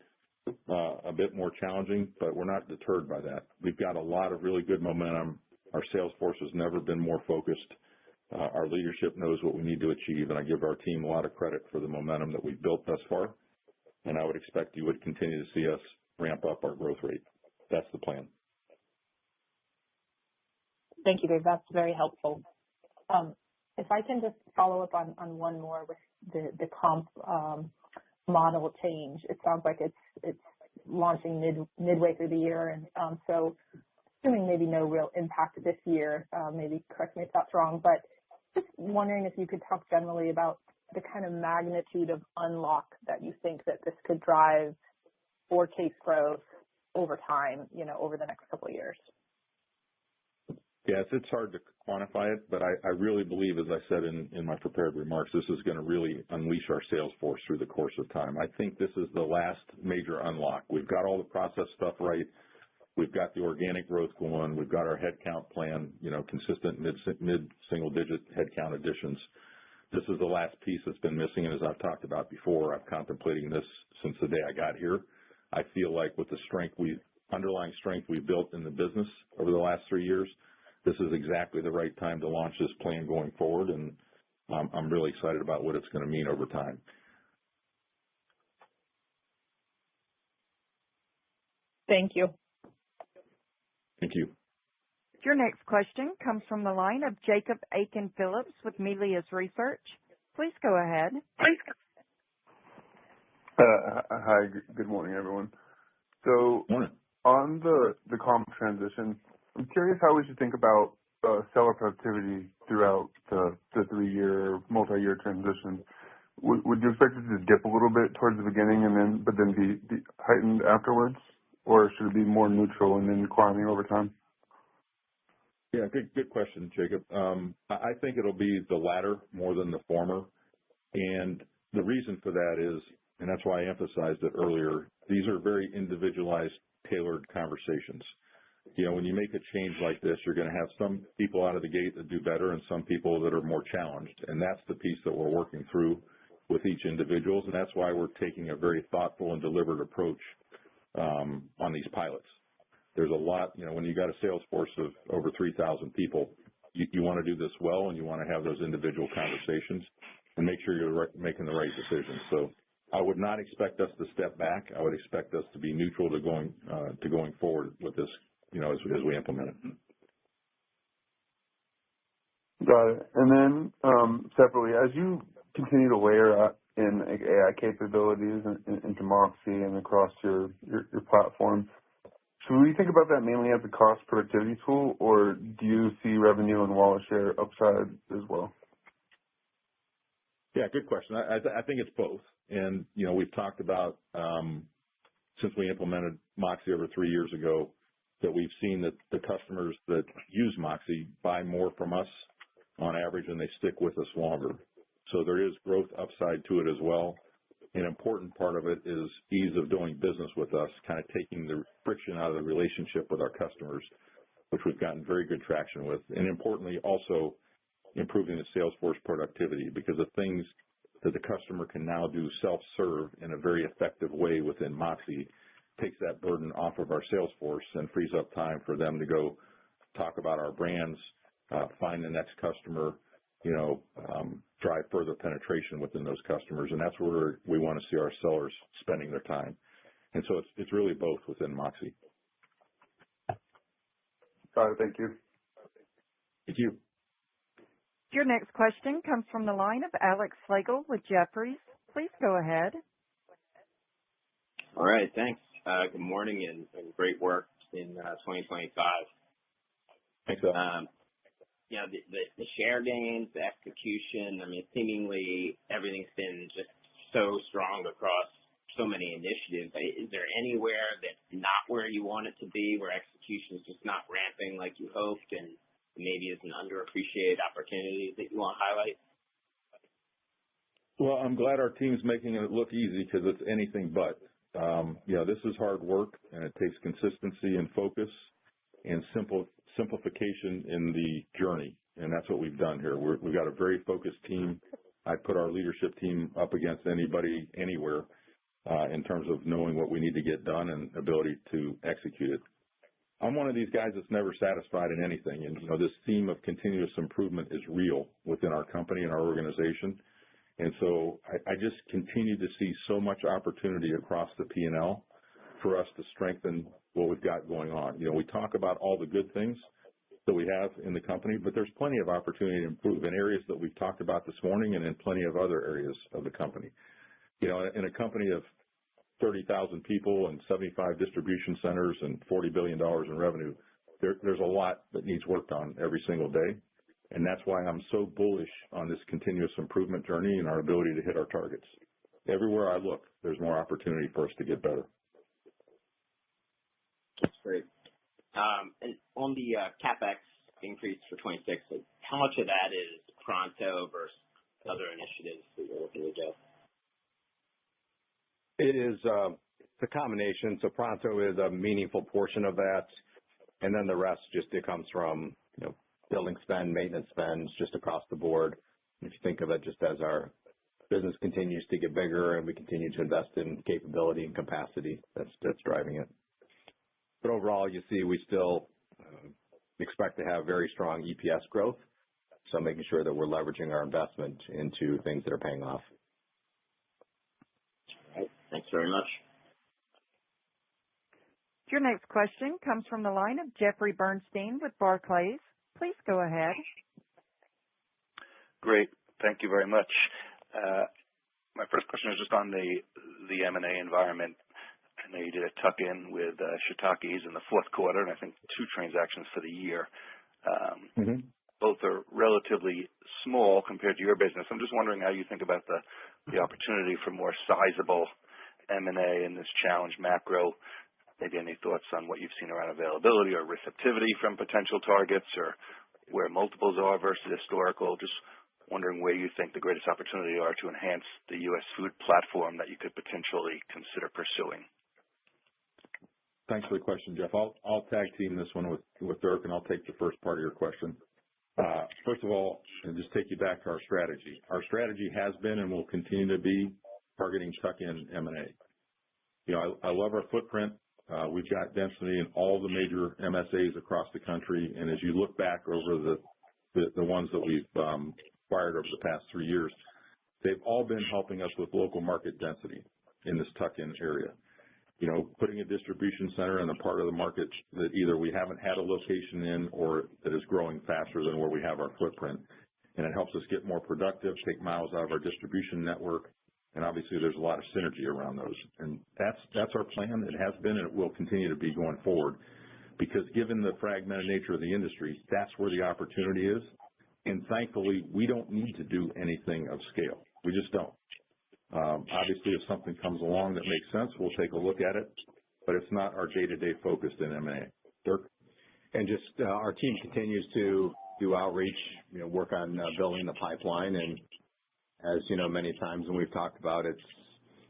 a bit more challenging, but we're not deterred by that. We've got a lot of really good momentum. Our sales force has never been more focused. Our leadership knows what we need to achieve, and I give our team a lot of credit for the momentum that we've built thus far. And I would expect you would continue to see us ramp up our growth rate. That's the plan. Thank you, Dave. That's very helpful. If I can just follow up on one more with the comp model change. It sounds like it's launching midway through the year, and so assuming maybe no real impact this year, maybe correct me if that's wrong, but just wondering if you could talk generally about the kind of magnitude of unlock that you think that this could drive for case growth over time, over the next couple of years. Yes, it's hard to quantify it, but I really believe, as I said in my prepared remarks, this is going to really unleash our sales force through the course of time. I think this is the last major unlock. We've got all the process stuff right. We've got the organic growth going. We've got our headcount plan, consistent mid-single-digit headcount additions. This is the last piece that's been missing, and as I've talked about before, I'm contemplating this since the day I got here. I feel like with the underlying strength we've built in the business over the last 3 years, this is exactly the right time to launch this plan going forward, and I'm really excited about what it's going to mean over time. Thank you. Thank you. Your next question comes from the line of Jacob Aiken-Phillips with Melius Research. Please go ahead. Hi, good morning, everyone. So Morning. On the comp transition, I'm curious how we should think about seller productivity throughout the 3-year, multi-year transition. Would you expect it to dip a little bit towards the beginning but then be heightened afterwards? Or should it be more neutral and then climbing over time? Yeah, good question, Jacob. I think it'll be the latter more than the former. And the reason for that is, and that's why I emphasized it earlier, these are very individualized, tailored conversations. When you make a change like this, you're going to have some people out of the gate that do better and some people that are more challenged. And that's the piece that we're working through with each individual. And that's why we're taking a very thoughtful and deliberate approach on these pilots. There's a lot, when you got a sales force of over 3,000 people, you want to do this well and you want to have those individual conversations and make sure you're making the right decisions. So I would not expect us to step back. I would expect us to be neutral to going forward with this, as we implement it. Got it. And then separately, as you continue to layer in AI capabilities into Moxie and across your platform, should we think about that mainly as a cost productivity tool, or do you see revenue and wallet share upside as well? Yeah, good question. I think it's both. And, we've talked about, since we implemented Moxie over 3 years ago, that we've seen that the customers that use Moxie buy more from us on average and they stick with us longer. So there is growth upside to it as well. An important part of it is ease of doing business with us, kind of taking the friction out of the relationship with our customers, which we've gotten very good traction with. And importantly, also improving the sales force productivity, because the things that the customer can now do self-serve in a very effective way within Moxie takes that burden off of our sales force and frees up time for them to go talk about our brands, find the next customer, drive further penetration within those customers. And that's where we want to see our sellers spending their time. And so it's really both within Moxie. Got it. Thank you. Thank you. Your next question comes from the line of Alex Slagle with Jefferies. Please go ahead. All right. Thanks. Good morning and great work in 2025. Thanks, the share gains, the execution, seemingly everything's been just so strong across so many initiatives. Is there anywhere that's not where you want it to be, where execution is just not ramping like you hoped, and maybe is an underappreciated opportunity that you want to highlight? Well, I'm glad our team's making it look easy, because it's anything but. This is hard work, and it takes consistency and focus and simplification in the journey, and that's what we've done here. We've got a very focused team. I put our leadership team up against anybody, anywhere, in terms of knowing what we need to get done and ability to execute it. I'm one of these guys that's never satisfied in anything, and this theme of continuous improvement is real within our company and our organization. And so I just continue to see so much opportunity across the P&L for us to strengthen what we've got going on. We talk about all the good things that we have in the company, but there's plenty of opportunity to improve in areas that we've talked about this morning and in plenty of other areas of the company. In a company of 30,000 people and 75 distribution centers and $40 billion in revenue, there's a lot that needs worked on every single day. And that's why I'm so bullish on this continuous improvement journey and our ability to hit our targets. Everywhere I look, there's more opportunity for us to get better. That's great. And on the CapEx increase for 26, how much of that is Pronto versus other initiatives that you're looking to do? It is a combination. So Pronto is a meaningful portion of that, and then the rest it comes from building spend, maintenance spends, just across the board. If you think of it just as our business continues to get bigger and we continue to invest in capability and capacity, that's driving it. But overall, you see, we still expect to have very strong EPS growth. So making sure that we're leveraging our investment into things that are paying off. All right. Thanks very much. Your next question comes from the line of Jeffrey Bernstein with Barclays. Please go ahead. Great. Thank you very much. My first question is just on the M&A environment. I know you did a tuck-in with Shiitake's in the fourth quarter, and I think 2 transactions for the year. Both are relatively small compared to your business. I'm just wondering how you think about the opportunity for more sizable M&A in this challenged macro maybe any thoughts on what you've seen around availability or receptivity from potential targets, or where multiples are versus historical. Just wondering where you think the greatest opportunity are to enhance the U.S. food platform that you could potentially consider pursuing. Thanks for the question, Jeff. I'll tag team this one with Dirk, and I'll take the first part of your question. First of all, and just take you back to our strategy. Our strategy has been and will continue to be targeting tuck-in M&A. I love our footprint. We've got density in all the major MSAs across the country, and as you look back over the ones that we've acquired over the past 3 years, they've all been helping us with local market density in this tuck-in area. Putting a distribution center in a part of the market that either we haven't had a location in or that is growing faster than where we have our footprint. And it helps us get more productive, take miles out of our distribution network, and obviously there's a lot of synergy around those. And that's our plan. It has been and it will continue to be going forward, because given the fragmented nature of the industry, that's where the opportunity is. And thankfully, we don't need to do anything of scale. We just don't. Obviously, if something comes along that makes sense, we'll take a look at it, but it's not our day-to-day focus in M&A. Dirk? And just our team continues to do outreach, work on building the pipeline. And as you know, many times when we've talked about it,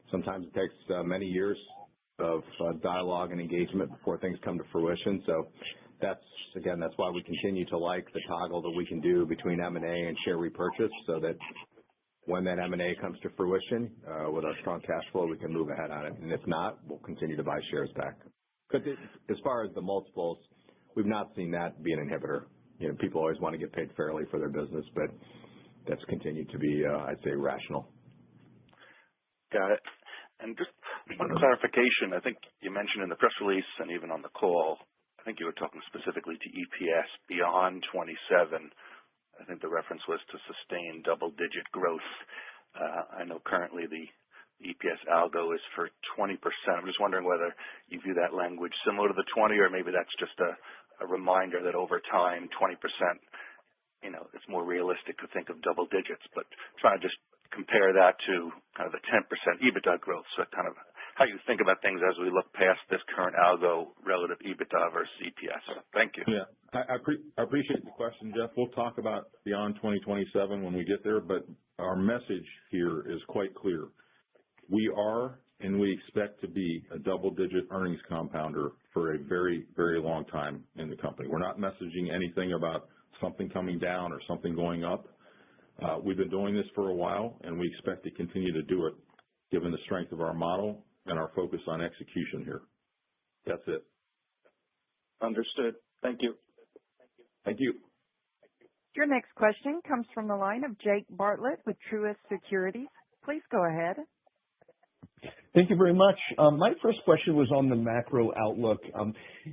sometimes it takes many years of dialogue and engagement before things come to fruition. So that's why we continue to like the toggle that we can do between M&A and share repurchase, so that when that M&A comes to fruition, with our strong cash flow, we can move ahead on it. And if not, we'll continue to buy shares back. But as far as the multiples, we've not seen that be an inhibitor. People always want to get paid fairly for their business, but that's continued to be, I'd say, rational. Got it. And just one clarification, I think you mentioned in the press release and even on the call, I think you were talking specifically to EPS beyond 27. I think the reference was to sustain double-digit growth. I know currently the EPS algo is for 20%. I'm just wondering whether you view that language similar to the 20, or maybe that's just a reminder that over time, 20%, it's more realistic to think of double digits, but trying to just compare that to kind of the 10% EBITDA growth. So kind of how you think about things as we look past this current algo relative EBITDA versus EPS. Thank you. Yeah, I appreciate the question, Jeff. We'll talk about beyond 2027 when we get there, but our message here is quite clear. We are and we expect to be a double-digit earnings compounder for a very, very long time in the company. We're not messaging anything about something coming down or something going up. We've been doing this for a while, and we expect to continue to do it given the strength of our model and our focus on execution here. That's it. Understood. Thank you. Thank you. Your next question comes from the line of Jake Bartlett with Truist Securities. Please go ahead. Thank you very much. My first question was on the macro outlook.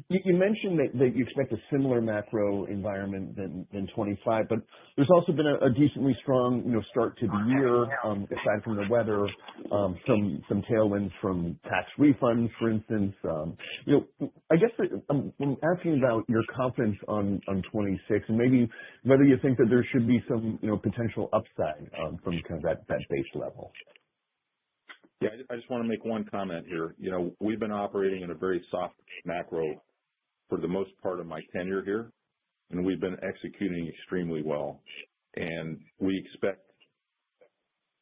You mentioned that you expect a similar macro environment than 25, but there's also been a decently strong start to the year, aside from the weather, some tailwinds from tax refunds, for instance. I guess I'm asking about your confidence on 26, and maybe whether you think that there should be some potential upside from kind of that base level. Yeah, I just want to make one comment here. We've been operating in a very soft macro for the most part of my tenure here, and we've been executing extremely well. And we expect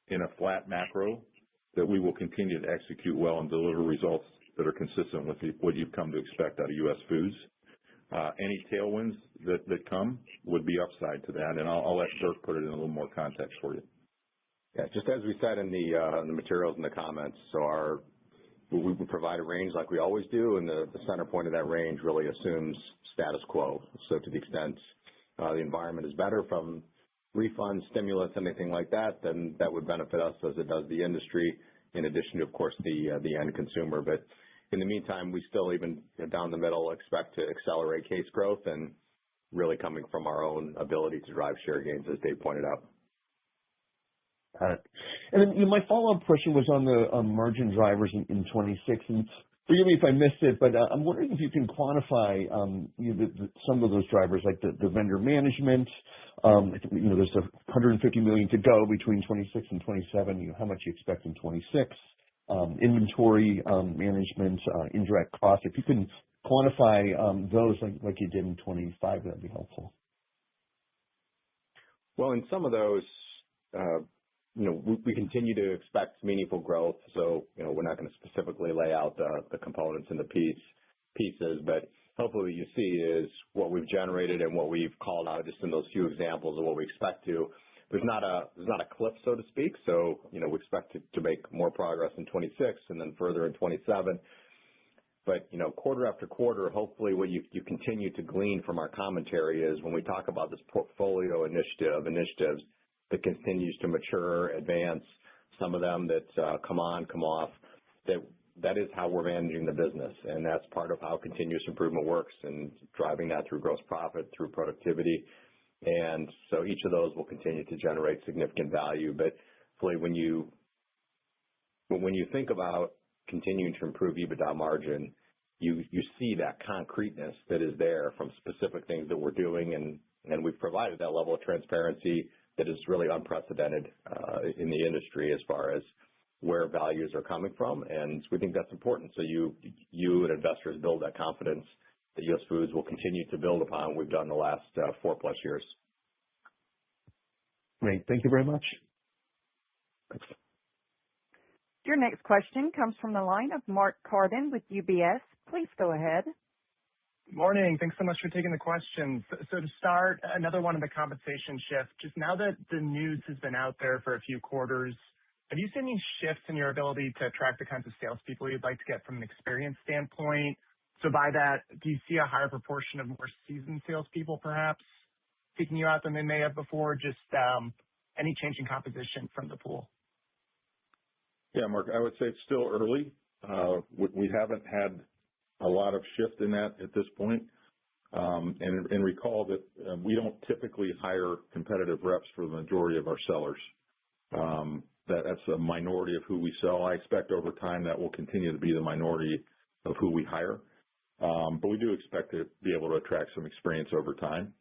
in a flat macro that we will continue to execute well and deliver results that are consistent with what you've come to expect out of U.S. Foods. Any tailwinds that come would be upside to that, and I'll let Dirk put it in a little more context for you. Yeah, just as we said in the materials and the comments, so we provide a range like we always do, and the center point of that range really assumes status quo. So to the extent the environment is better from refunds, stimulus, anything like that, then that would benefit us as it does the industry, in addition to, of course, the end consumer. But in the meantime, we still, even down the middle, expect to accelerate case growth, and really coming from our own ability to drive share gains, as Dave pointed out. And then my follow-up question was on the margin drivers in 26. And forgive me if I missed it, but I'm wondering if you can quantify some of those drivers, like the vendor management. I think there's $150 million to go between 26 and 27. How much you expect in 26? inventory management, indirect costs. If you can quantify those like you did in 25, that'd be helpful. Well, in some of those, we continue to expect meaningful growth. So, we're not going to specifically lay out the components and the pieces, but hopefully what you see is what we've generated and what we've called out just in those few examples of what we expect to. There's not a cliff, so to speak. So, we expect to make more progress in 26 and then further in 27. But, quarter after quarter, hopefully what you continue to glean from our commentary is when we talk about this portfolio initiatives that continues to mature, advance, some of them that come on, come off, that is how we're managing the business. And that's part of how continuous improvement works and driving that through gross profit, through productivity. And so each of those will continue to generate significant value. But hopefully when you think about continuing to improve EBITDA margin, you see that concreteness that is there from specific things that we're doing. And we've provided that level of transparency that is really unprecedented in the industry as far as where values are coming from. And we think that's important. So you and investors build that confidence that US Foods will continue to build upon what we've done the last 4+ years. Great. Thank you very much. Thanks. Your next question comes from the line of Mark Carden with UBS. Please go ahead. Morning. Thanks so much for taking the questions. So to start, another one on the compensation shift. Just now that the news has been out there for a few quarters, have you seen any shifts in your ability to attract the kinds of salespeople you'd like to get from an experience standpoint? So by that, do you see a higher proportion of more seasoned salespeople perhaps seeking you out than they may have before? Just any change in composition from the pool? Yeah, Mark, I would say it's still early. We haven't had a lot of shift in that at this point. And recall that we don't typically hire competitive reps for the majority of our sellers. That's a minority of who we sell. I expect over time that will continue to be the minority of who we hire. But we do expect to be able to attract some experience over time.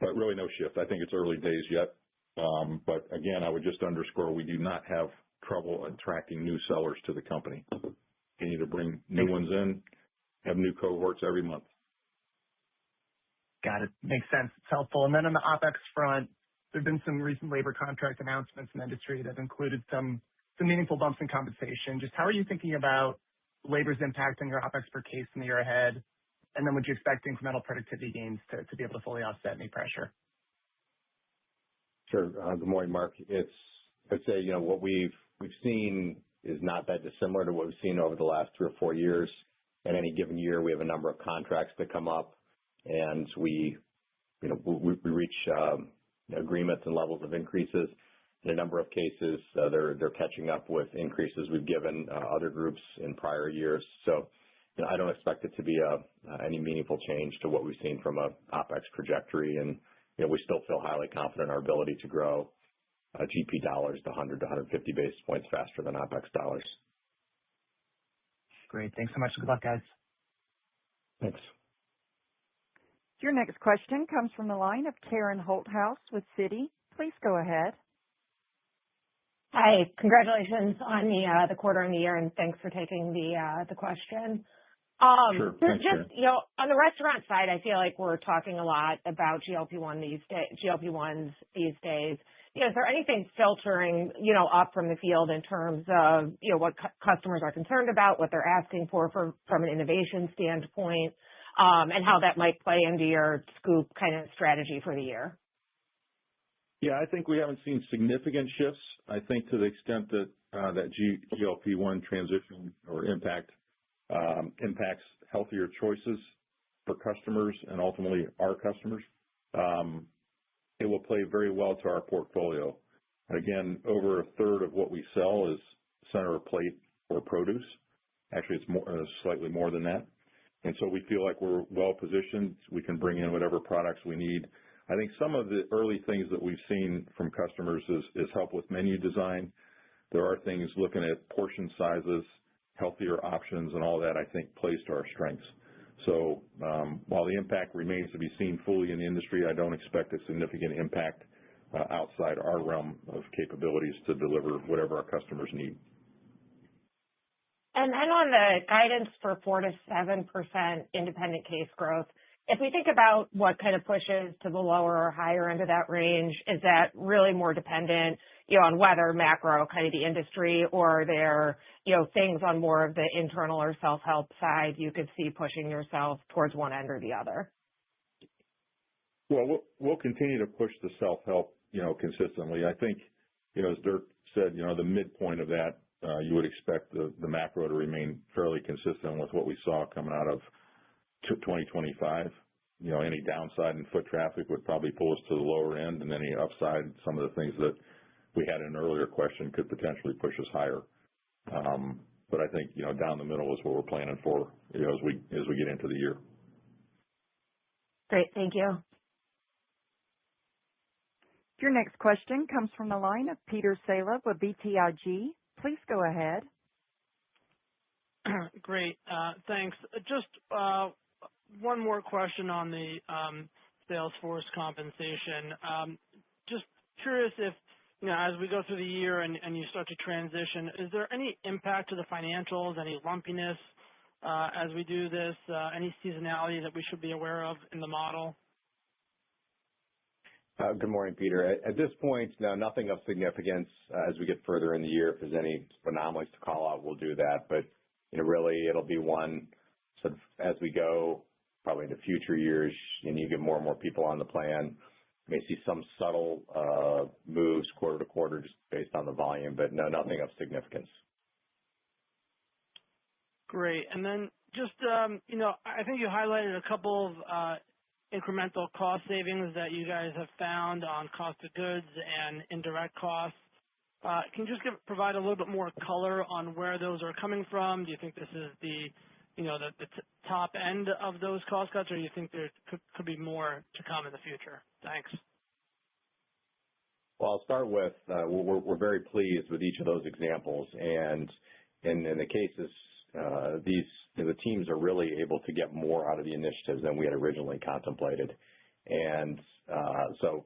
But really no shift. I think it's early days yet. But again, I would just underscore we do not have trouble attracting new sellers to the company. Continue to bring new ones in, have new cohorts every month. Got it. Makes sense. It's helpful. And then on the OpEx front, there have been some recent labor contract announcements in the industry that have included some meaningful bumps in compensation. Just how are you thinking about labor's impact on your OpEx per case in the year ahead? And then would you expect incremental productivity gains to be able to fully offset any pressure? Sure. Good morning, Mark. I'd say, what we've seen is not that dissimilar to what we've seen over the last 3 or 4 years. In any given year, we have a number of contracts that come up, and we reach agreements and levels of increases. In a number of cases, they're catching up with increases we've given other groups in prior years. So I don't expect it to be any meaningful change to what we've seen from a OpEx trajectory. And we still feel highly confident in our ability to grow GP dollars to 100 to 150 basis points faster than OpEx dollars. Great. Thanks so much. Good luck, guys. Thanks. Your next question comes from the line of Karen Holthouse with Citi. Please go ahead. Hi. Congratulations on the quarter and the year, and thanks for taking the question. Sure. Thanks, Karen. Just, on the restaurant side, I feel like we're talking a lot about GLP-1s these days. Is there anything filtering, up from the field in terms of, what customers are concerned about, what they're asking for from an innovation standpoint, and how that might play into your scoop kind of strategy for the year? Yeah, I think we haven't seen significant shifts. I think to the extent that that GLP-1 transition or impacts healthier choices for customers and ultimately our customers, it will play very well to our portfolio. Again, over a third of what we sell is center of plate or produce. Actually, it's slightly more than that. And so we feel like we're well positioned. We can bring in whatever products we need. I think some of the early things that we've seen from customers is help with menu design. There are things looking at portion sizes, healthier options, and all that, I think, plays to our strengths. So while the impact remains to be seen fully in the industry, I don't expect a significant impact outside our realm of capabilities to deliver whatever our customers need. And then on the guidance for 4 to 7% independent case growth, if we think about what kind of pushes to the lower or higher end of that range, is that really more dependent, on weather, macro, kind of the industry, or are there, things on more of the internal or self-help side you could see pushing yourself towards one end or the other? Well, we'll continue to push the self-help, consistently. I think, as Dirk said, the midpoint of that, you would expect the macro to remain fairly consistent with what we saw coming out of 2025. Any downside in foot traffic would probably pull us to the lower end, and any upside, some of the things that we had in an earlier question could potentially push us higher. But I think, down the middle is what we're planning for, as we get into the year. Great. Thank you. Your next question comes from the line of Peter Saleh with BTIG. Please go ahead. Great. Thanks. Just one more question on the sales force compensation. Just curious if, as we go through the year and you start to transition, is there any impact to the financials, any lumpiness as we do this, any seasonality that we should be aware of in the model? Good morning, Peter. At this point, no, nothing of significance. As we get further in the year, if there's any anomalies to call out, we'll do that. But really, it'll be one sort of as we go, probably into future years, and you get more and more people on the plan. You may see some subtle moves quarter to quarter just based on the volume, but no, nothing of significance. Great. And then just, I think you highlighted a couple of incremental cost savings that you guys have found on cost of goods and indirect costs. Can you just provide a little bit more color on where those are coming from? Do you think this is the top end of those cost cuts, or do you think there could be more to come in the future? Thanks. Well, I'll start with we're very pleased with each of those examples, and in the cases, the teams are really able to get more out of the initiatives than we had originally contemplated. And so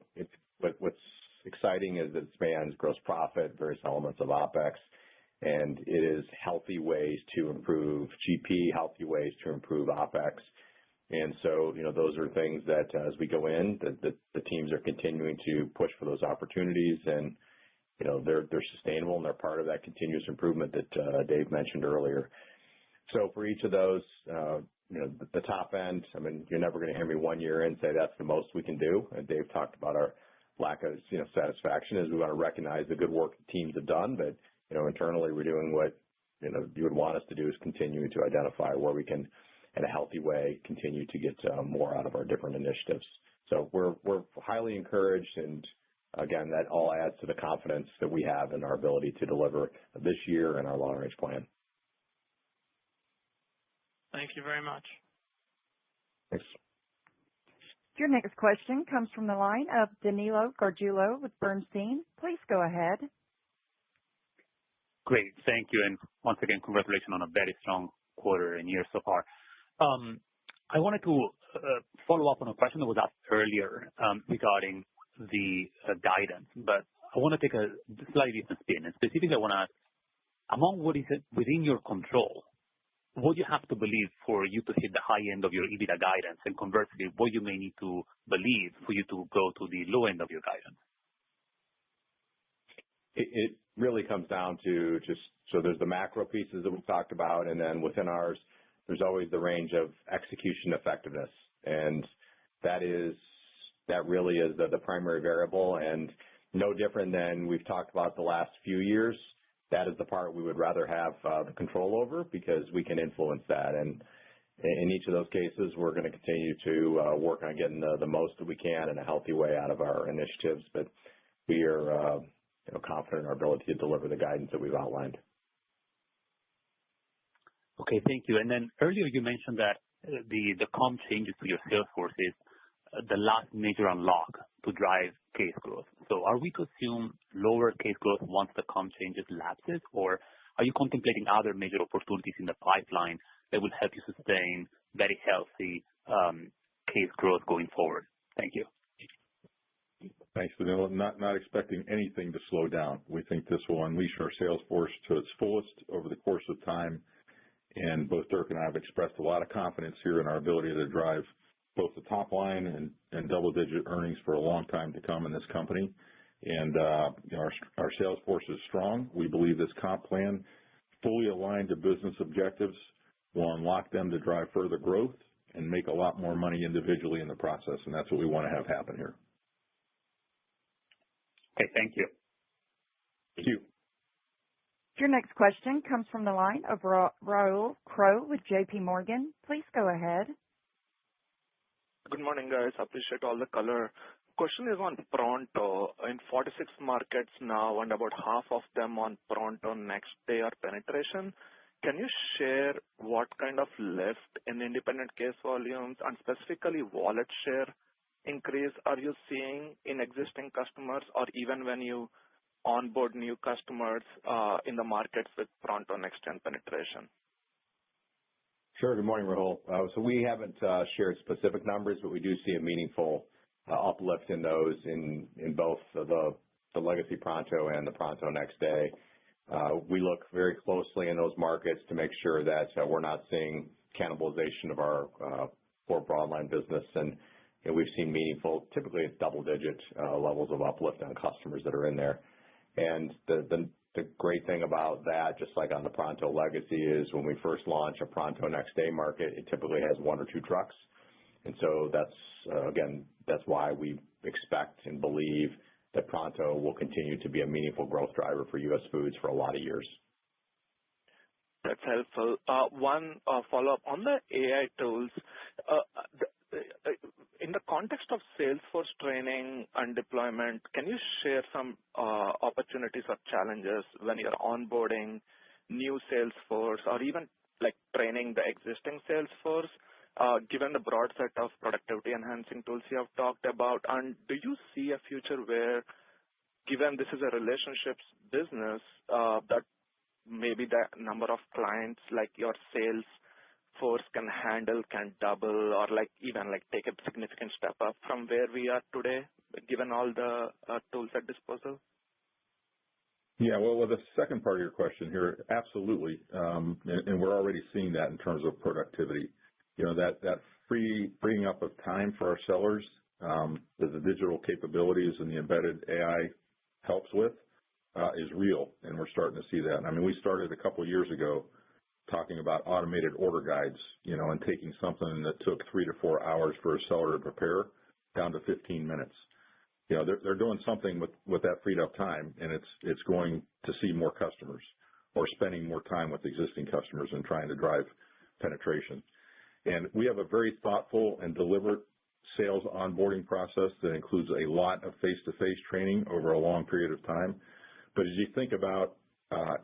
what's exciting is that it spans gross profit, various elements of OpEx, and it is healthy ways to improve GP, healthy ways to improve OpEx. And so, those are things that as we go in, the teams are continuing to push for those opportunities, and they're sustainable, and they're part of that continuous improvement that Dave mentioned earlier. So for each of those, the top end, I mean, you're never going to hear me 1 year in say that's the most we can do. And Dave talked about our lack of satisfaction, as we want to recognize the good work the teams have done, but internally we're doing what you would want us to do, is continue to identify where we can, in a healthy way, continue to get more out of our different initiatives. So we're highly encouraged, and again, that all adds to the confidence that we have in our ability to deliver this year and our long-range plan. Thank you very much. Thanks. Your next question comes from the line of Danilo Gargiulo with Bernstein. Please go ahead. Great. Thank you. And once again, congratulations on a very strong quarter and year so far. I wanted to follow up on a question that was asked earlier regarding the guidance, but I want to take a slightly different spin. And specifically, I want to ask, among what is within your control, what you have to believe for you to hit the high end of your EBITDA guidance, and conversely, what you may need to believe for you to go to the low end of your guidance? It really comes down to so there's the macro pieces that we've talked about, and then within ours, there's always the range of execution effectiveness. And that really is the primary variable, and no different than we've talked about the last few years. That is the part we would rather have the control over, because we can influence that. And in each of those cases, we're going to continue to work on getting the most that we can in a healthy way out of our initiatives. But we are confident in our ability to deliver the guidance that we've outlined. Okay, thank you. And then earlier you mentioned that the comp changes to your sales force is the last major unlock to drive case growth. So are we to assume lower case growth once the comp changes lapses, or are you contemplating other major opportunities in the pipeline that will help you sustain very healthy case growth going forward? Thank you. Thanks, Danilo. Not expecting anything to slow down. We think this will unleash our sales force to its fullest over the course of time, and both Dirk and I have expressed a lot of confidence here in our ability to drive both the top line and double-digit earnings for a long time to come in this company. And our sales force is strong. We believe this comp plan, fully aligned to business objectives, will unlock them to drive further growth and make a lot more money individually in the process, and that's what we want to have happen here. Okay, thank you. Thank you. Your next question comes from the line of Rahul Crowe with J.P. Morgan. Please go ahead. Good morning, guys. Appreciate all the color. Question is on Pronto. In 46 markets now, and about half of them on Pronto next day are penetration. Can you share what kind of lift in independent case volumes and specifically wallet share increase are you seeing in existing customers or even when you onboard new customers in the markets with Pronto next gen penetration? Sure. Good morning, Rahul. So we haven't shared specific numbers, but we do see a meaningful uplift in those in both the legacy Pronto and the Pronto next day. We look very closely in those markets to make sure that we're not seeing cannibalization of our core broadline business, and we've seen meaningful, typically it's double-digit levels of uplift on customers that are in there. And the great thing about that, just like on the Pronto legacy, is when we first launch a Pronto next day market, it typically has 1 or 2 trucks. And so that's why we expect and believe that Pronto will continue to be a meaningful growth driver for US Foods for a lot of years. That's helpful. One follow-up on the AI tools. In the context of Salesforce training and deployment, can you share some opportunities or challenges when you're onboarding new Salesforce or even like training the existing Salesforce, given the broad set of productivity enhancing tools you have talked about? And do you see a future where, given this is a relationships business, that maybe the number of clients like your sales force can handle can double or like even like take a significant step up from where we are today, given all the tools at disposal? Yeah, well, the second part of your question here, absolutely, and we're already seeing that in terms of productivity. That freeing up of time for our sellers that the digital capabilities and the embedded AI helps with is real, and we're starting to see that. I mean, we started a couple of years ago talking about automated order guides, and taking something that took 3 to 4 hours for a seller to prepare down to 15 minutes. They're doing something with that freed up time, and it's going to see more customers or spending more time with existing customers and trying to drive penetration. And we have a very thoughtful and deliberate sales onboarding process that includes a lot of face-to-face training over a long period of time. But as you think about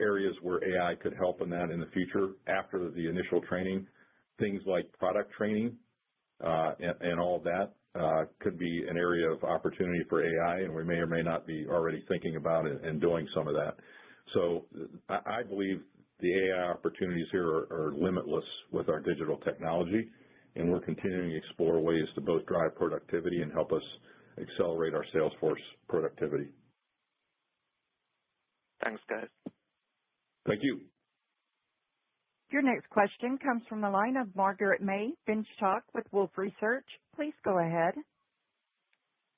areas where AI could help in the future after the initial training, things like product training and all of that could be an area of opportunity for AI, and we may or may not be already thinking about it and doing some of that. So I believe the AI opportunities here are limitless with our digital technology, and we're continuing to explore ways to both drive productivity and help us accelerate our sales force productivity. Thanks, guys. Thank you. Your next question comes from the line of Margaret May Binshtok with Wolfe Research. Please go ahead.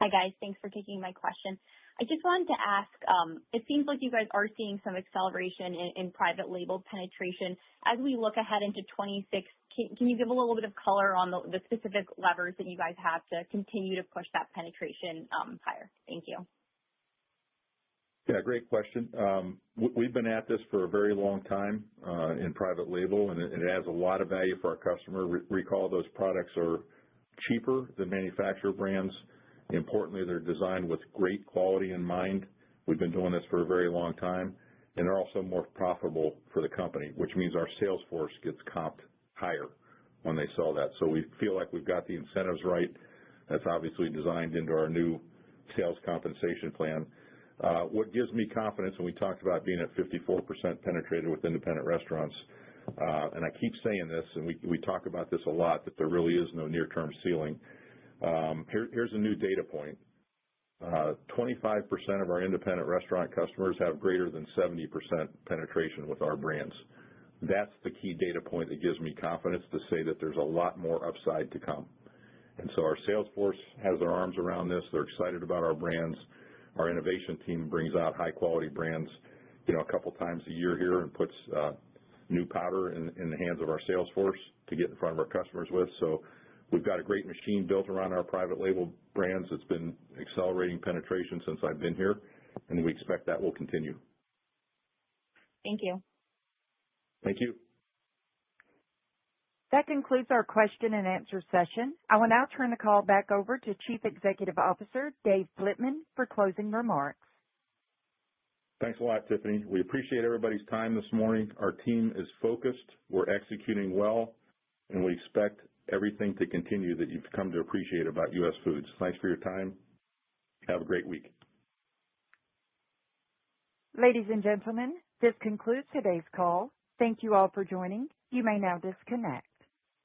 Hi, guys. Thanks for taking my question. I just wanted to ask, it seems like you guys are seeing some acceleration in private label penetration. As we look ahead into 26, can you give a little bit of color on the specific levers that you guys have to continue to push that penetration higher? Thank you. Yeah, great question. We've been at this for a very long time in private label, and it adds a lot of value for our customer. Recall those products are cheaper than manufacturer brands. Importantly, they're designed with great quality in mind. We've been doing this for a very long time, and they're also more profitable for the company, which means our sales force gets comped higher when they sell that. So we feel like we've got the incentives right. That's obviously designed into our new sales compensation plan. What gives me confidence, and we talked about being at 54% penetrated with independent restaurants, and I keep saying this, and we talk about this a lot, that there really is no near-term ceiling. Here's a new data point. 25% of our independent restaurant customers have greater than 70% penetration with our brands. That's the key data point that gives me confidence to say that there's a lot more upside to come. And so our sales force has their arms around this. They're excited about our brands. Our innovation team brings out high-quality brands, a couple times a year here and puts new powder in the hands of our sales force to get in front of our customers with. So we've got a great machine built around our private label brands that's been accelerating penetration since I've been here, and we expect that will continue. Thank you. Thank you. That concludes our question and answer session. I will now turn the call back over to Chief Executive Officer Dave Flitman for closing remarks. Thanks a lot, Tiffany. We appreciate everybody's time this morning. Our team is focused. We're executing well, and we expect everything to continue that you've come to appreciate about U.S. Foods. Thanks for your time. Have a great week. Ladies and gentlemen, this concludes today's call. Thank you all for joining. You may now disconnect.